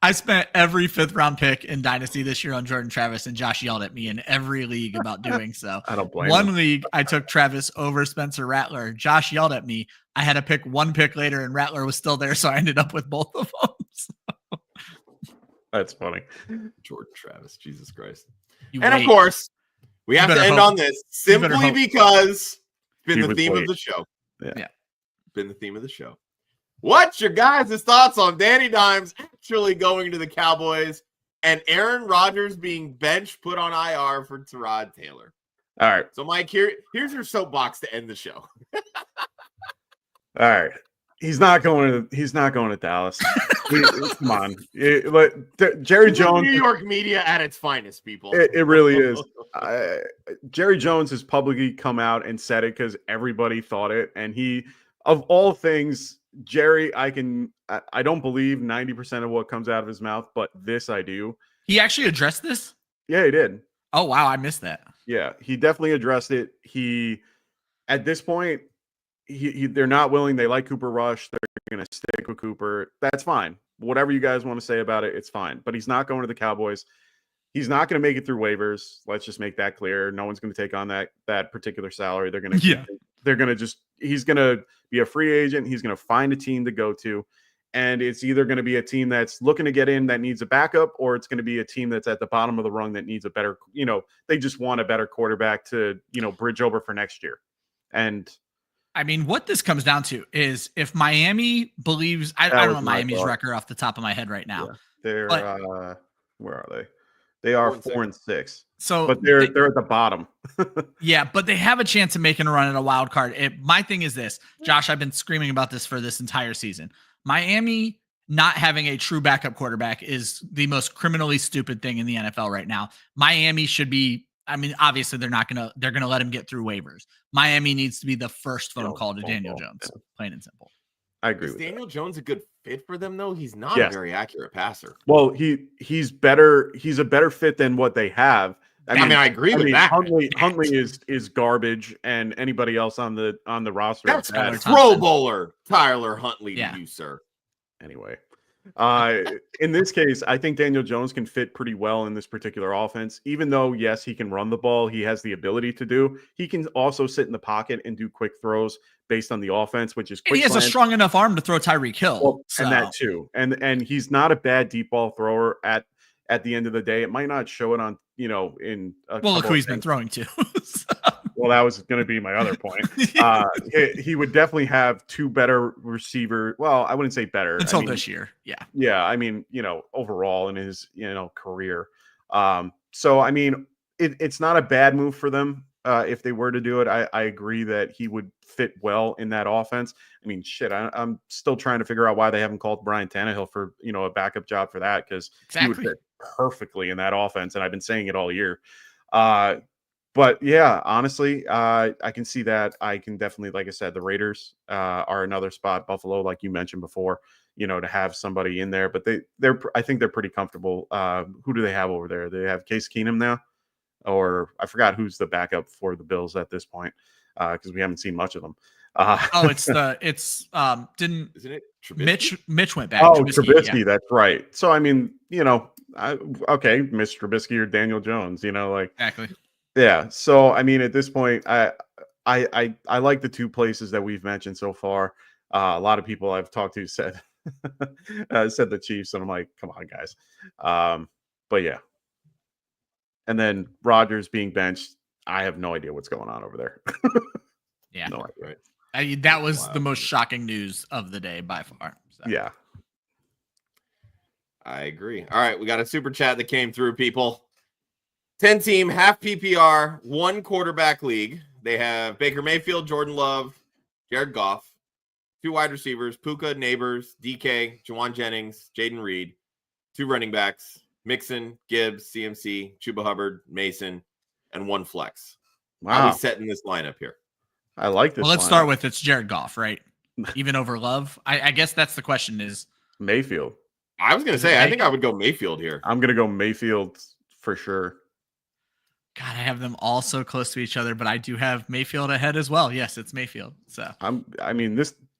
I spent every 5th round pick in Dynasty this year on Jordan Travis, and Josh yelled at me in every league about doing so. I don't blame One him. league, I took Travis over Spencer Rattler. Josh yelled at me. I had to pick one pick later, and Rattler was still there, so I ended up with both of them. So. That's funny. Jordan Travis, Jesus Christ. Of course, we have to end on this simply because it's been the theme of the show. Yeah. Been the theme of the show. What's your guys' thoughts on Danny Dimes actually going to the Cowboys and Aaron Rodgers being benched, put on IR for Tyrod Taylor? All right. So, Mike, here's your soapbox to end the show. All right. He's not going to Dallas. Come on. Jerry Jones. New York media at its finest, people. It really is. Jerry Jones has publicly come out and said it because everybody thought it. And he, of all things, Jerry, I don't believe 90% of what comes out of his mouth, but this I do. He actually addressed this? Yeah, he did. Oh, wow. I missed that. Yeah, he definitely addressed it. At this point, they're not willing. They like Cooper Rush. They're going to stick with Cooper. That's fine. Whatever you guys want to say about it, it's fine. But he's not going to the Cowboys. He's not going to make it through waivers. Let's just make that clear. No one's going to take on that particular salary. They're going to They're going to he's going to be a free agent. He's going to find a team to go to. And it's either going to be a team that's looking to get in that needs a backup, or it's going to be a team that's at the bottom of the rung that needs a better, they just want a better quarterback to, bridge over for next year. And I mean, what this comes down to is if Miami believes, I don't know Miami's record off the top of my head right now. Yeah, they're, where are they? They are 4-6. So, but they're at the bottom. Yeah, but they have a chance of making a run at a wild card. My thing is this, Josh, I've been screaming about this for this entire season. Miami not having a true backup quarterback is the most criminally stupid thing in the NFL right now. Miami should be, I mean, obviously they're going to let him get through waivers. Miami needs to be the first phone call to Daniel Jones, plain and simple. I agree. Is Daniel Jones a good fit for them though? He's not a very accurate passer. Well, he's better. He's a better fit than what they have. I mean, I agree with that. Huntley is garbage, and anybody else on the roster. That's Pro Bowler Tyler Huntley to you, sir. Anyway, in this case, I think Daniel Jones can fit pretty well in this particular offense. Even though, yes, he can run the ball, he has the ability to do. He can also sit in the pocket and do quick throws based on the offense, which is quick. He has a strong enough arm to throw Tyreek Hill, and that too. And he's not a bad deep ball thrower at the end of the day. It might not show it on, in look who he's been throwing to. Well, that was going to be my other point. He would definitely have two better receiver. Well, I wouldn't say better until this year. Yeah. Yeah. I mean, overall in his, career. So, I mean, it's not a bad move for them. If they were to do it, I agree that he would fit well in that offense. I mean, shit, I'm still trying to figure out why they haven't called Brian Tannehill for, a backup job for that, because he would fit perfectly in that offense. And I've been saying it all year. But yeah, honestly, I can see that. I can definitely, like I said, the Raiders are another spot. Buffalo, like you mentioned before, to have somebody in there. But I think they're pretty comfortable. Who do they have over there? They have Case Keenum now, or I forgot who's the backup for the Bills at this point, because we haven't seen much of them. Isn't it Trubisky? Mitch went back. Oh, Trubisky, yeah. That's right. So I mean, okay, Mitch Trubisky or Daniel Jones, exactly. Yeah. So I mean, at this point, I like the two places that we've mentioned so far. A lot of people I've talked to said said the Chiefs, and I'm like, come on, guys. But yeah. And then Rodgers being benched, I have no idea what's going on over there. Yeah, no idea. Right. That was the most shocking news of the day by far. So. Yeah. I agree. All right, we got a super chat that came through, people. 10-team, half PPR, 1 quarterback league. They have Baker Mayfield, Jordan Love, Jared Goff, 2 wide receivers, Puka, Neighbors, DK, Juwan Jennings, Jaden Reed, 2 running backs, Mixon, Gibbs, CMC, Chuba Hubbard, Mason, and 1 flex. Wow. How are we setting this lineup here? I like this. Well, let's start with it's Jared Goff, right? Even over Love. I guess that's the question is Mayfield. I was going to say, I think I would go Mayfield here. I'm going to go Mayfield for sure. God, I have them all so close to each other, but I do have Mayfield ahead as well. Yes, it's Mayfield. So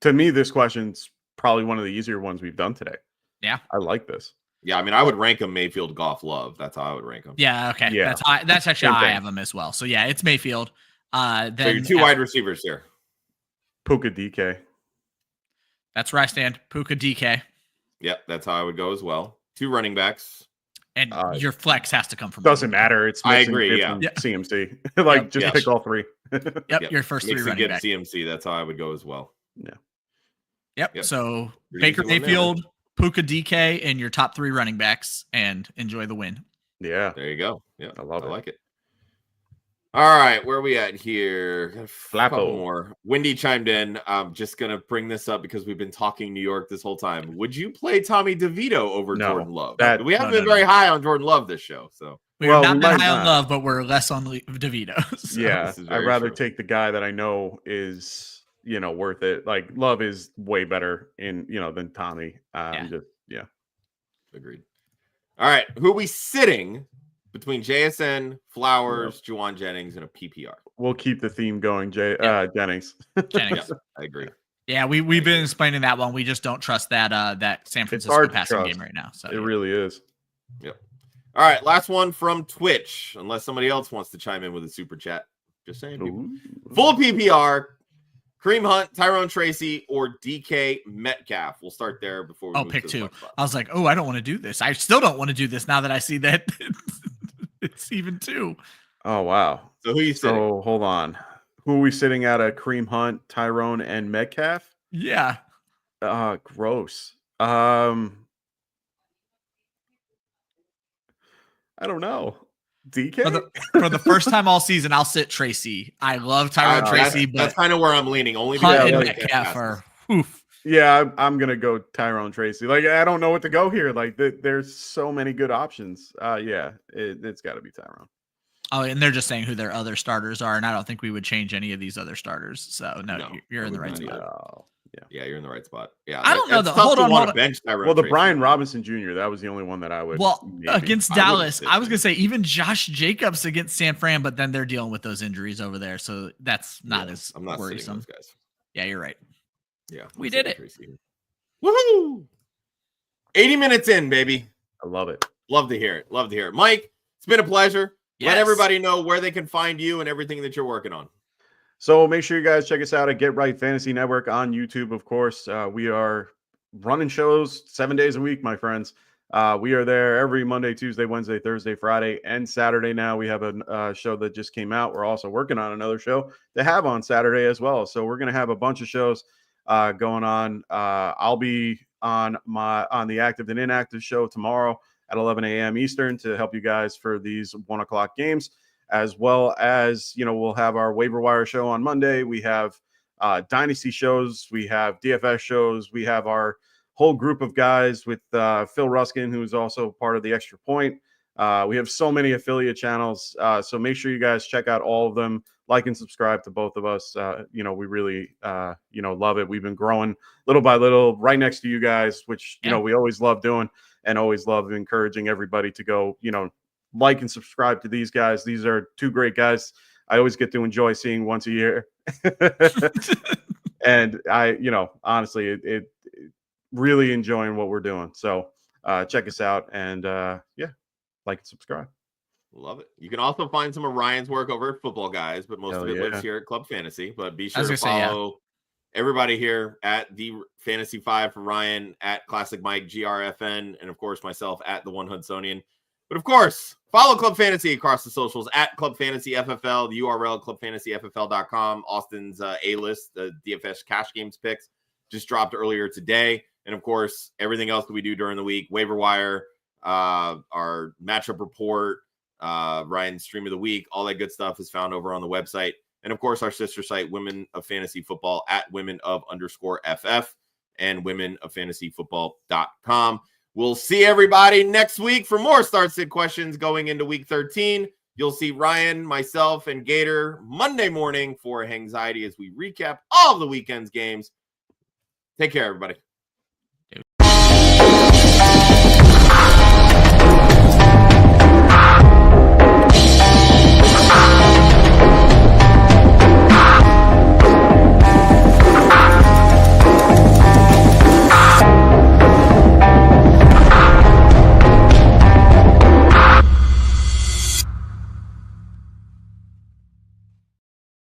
this question's probably one of the easier ones we've done today. Yeah. I like this. Yeah, I mean, I would rank them Mayfield, Goff, Love. That's how I would rank them. Yeah, okay. Yeah. That's actually how I have them as well. So yeah, it's Mayfield. Then so your 2 wide receivers here. Puka DK. That's where I stand. Puka DK. Yep, that's how I would go as well. 2 running backs. And your flex has to come from. Doesn't matter. It's I agree. Yeah. CMC. Pick all 3. Yep. Your first 3 running backs. CMC. That's how I would go as well. Yeah. Yep. So Baker Mayfield, Puka DK, and your top 3 running backs, and enjoy the win. Yeah. There you go. Yeah, I love it. I like it. All right, where are we at here? Flappo. A couple more. Wendy chimed in. I'm just going to bring this up because we've been talking New York this whole time. Would you play Tommy DeVito over Jordan Love? We haven't been very high on Jordan Love this show. So we've not been high on Love, but we're less on DeVito. So. Yeah, I'd rather take the guy that I know is, worth it. Like Love is way better than Tommy. Agreed. All right, who are we sitting between JSN, Flowers, Juwan Jennings, and a PPR? We'll keep the theme going, Jennings. Jennings. Yeah, I agree. Yeah, we've been explaining that one. We just don't trust that San Francisco passing game right now. So it really is. Yep. All right, last one from Twitch. Unless somebody else wants to chime in with a super chat. Just saying. Full PPR, Kareem Hunt, Tyrone Tracy, or DK Metcalf. We'll start there before we I'll move pick to the 2. flex spot. I was like, oh, I don't want to do this. I still don't want to do this now that I see that it's even 2. Oh wow. So who you sitting? So hold on. Who are we sitting at? A Kareem Hunt, Tyrone, and Metcalf? Yeah. Gross. I don't know. DK? For the first time all season, I'll sit Tracy. I love Tyrone Tracy, but that's kind of where I'm leaning. Only Hunt because and Metcalf are oof. Yeah, I'm gonna go Tyrone Tracy. Like, I don't know what to go here. Like, there's so many good options. Yeah, it's got to be Tyrone. Oh, and they're just saying who their other starters are, and I don't think we would change any of these other starters. So no, you're in the right spot. Oh, yeah, you're in the right spot. Yeah, I don't know though. Hold on. Well, the Brian Robinson Jr. That was the only one that I would. Well, against Dallas, I was gonna say even Josh Jacobs against San Fran, but then they're dealing with those injuries over there, so that's not as I'm not worrisome. Those guys. Yeah, you're right. Yeah, we did it. Woohoo! 80 minutes in, baby. I love it. Love to hear it. Love to hear it, Mike. It's been a pleasure. Yes. Let everybody know where they can find you and everything that you're working on. So make sure you guys check us out at Get Right Fantasy Network on YouTube, of course. We are running shows 7 days a week, my friends. We are there every Monday, Tuesday, Wednesday, Thursday, Friday, and Saturday now. We have a show that just came out. We're also working on another show to have on Saturday as well. So we're going to have a bunch of shows going on. I'll be on the active and inactive show tomorrow at 11 a.m. Eastern to help you guys for these 1 o'clock games, as well as, we'll have our waiver wire show on Monday. We have dynasty shows. We have DFS shows. We have our whole group of guys with Phil Ruskin, who's also part of the Extra Point. We have so many affiliate channels. So make sure you guys check out all of them, like and subscribe to both of us. We really, love it. We've been growing little by little right next to you guys, which, we always love doing and always love encouraging everybody to go, like and subscribe to these guys. These are 2 great guys. I always get to enjoy seeing once a year. And I, honestly, it really enjoying what we're doing. So check us out and like and subscribe. Love it. You can also find some of Ryan's work over at Football Guys, but most of it lives here at Club Fantasy. But be sure to follow everybody here at the Fantasy 5 for Ryan, at Classic Mike, GRFN, and of course myself at the One Hudsonian. But of course, follow Club Fantasy across the socials at Club Fantasy FFL, the URL clubfantasyffl.com. Austin's A-list, the DFS cash games picks, just dropped earlier today. And of course, everything else that we do during the week, waiver wire, our matchup report, Ryan's stream of the week, all that good stuff is found over on the website. And of course, our sister site, Women of Fantasy Football, at women_FF and womenoffantasyfootball.com. We'll see everybody next week for more Start Sit questions going into week 13. You'll see Ryan, myself, and Gator Monday morning for Anxiety as we recap all of the weekend's games. Take care, everybody.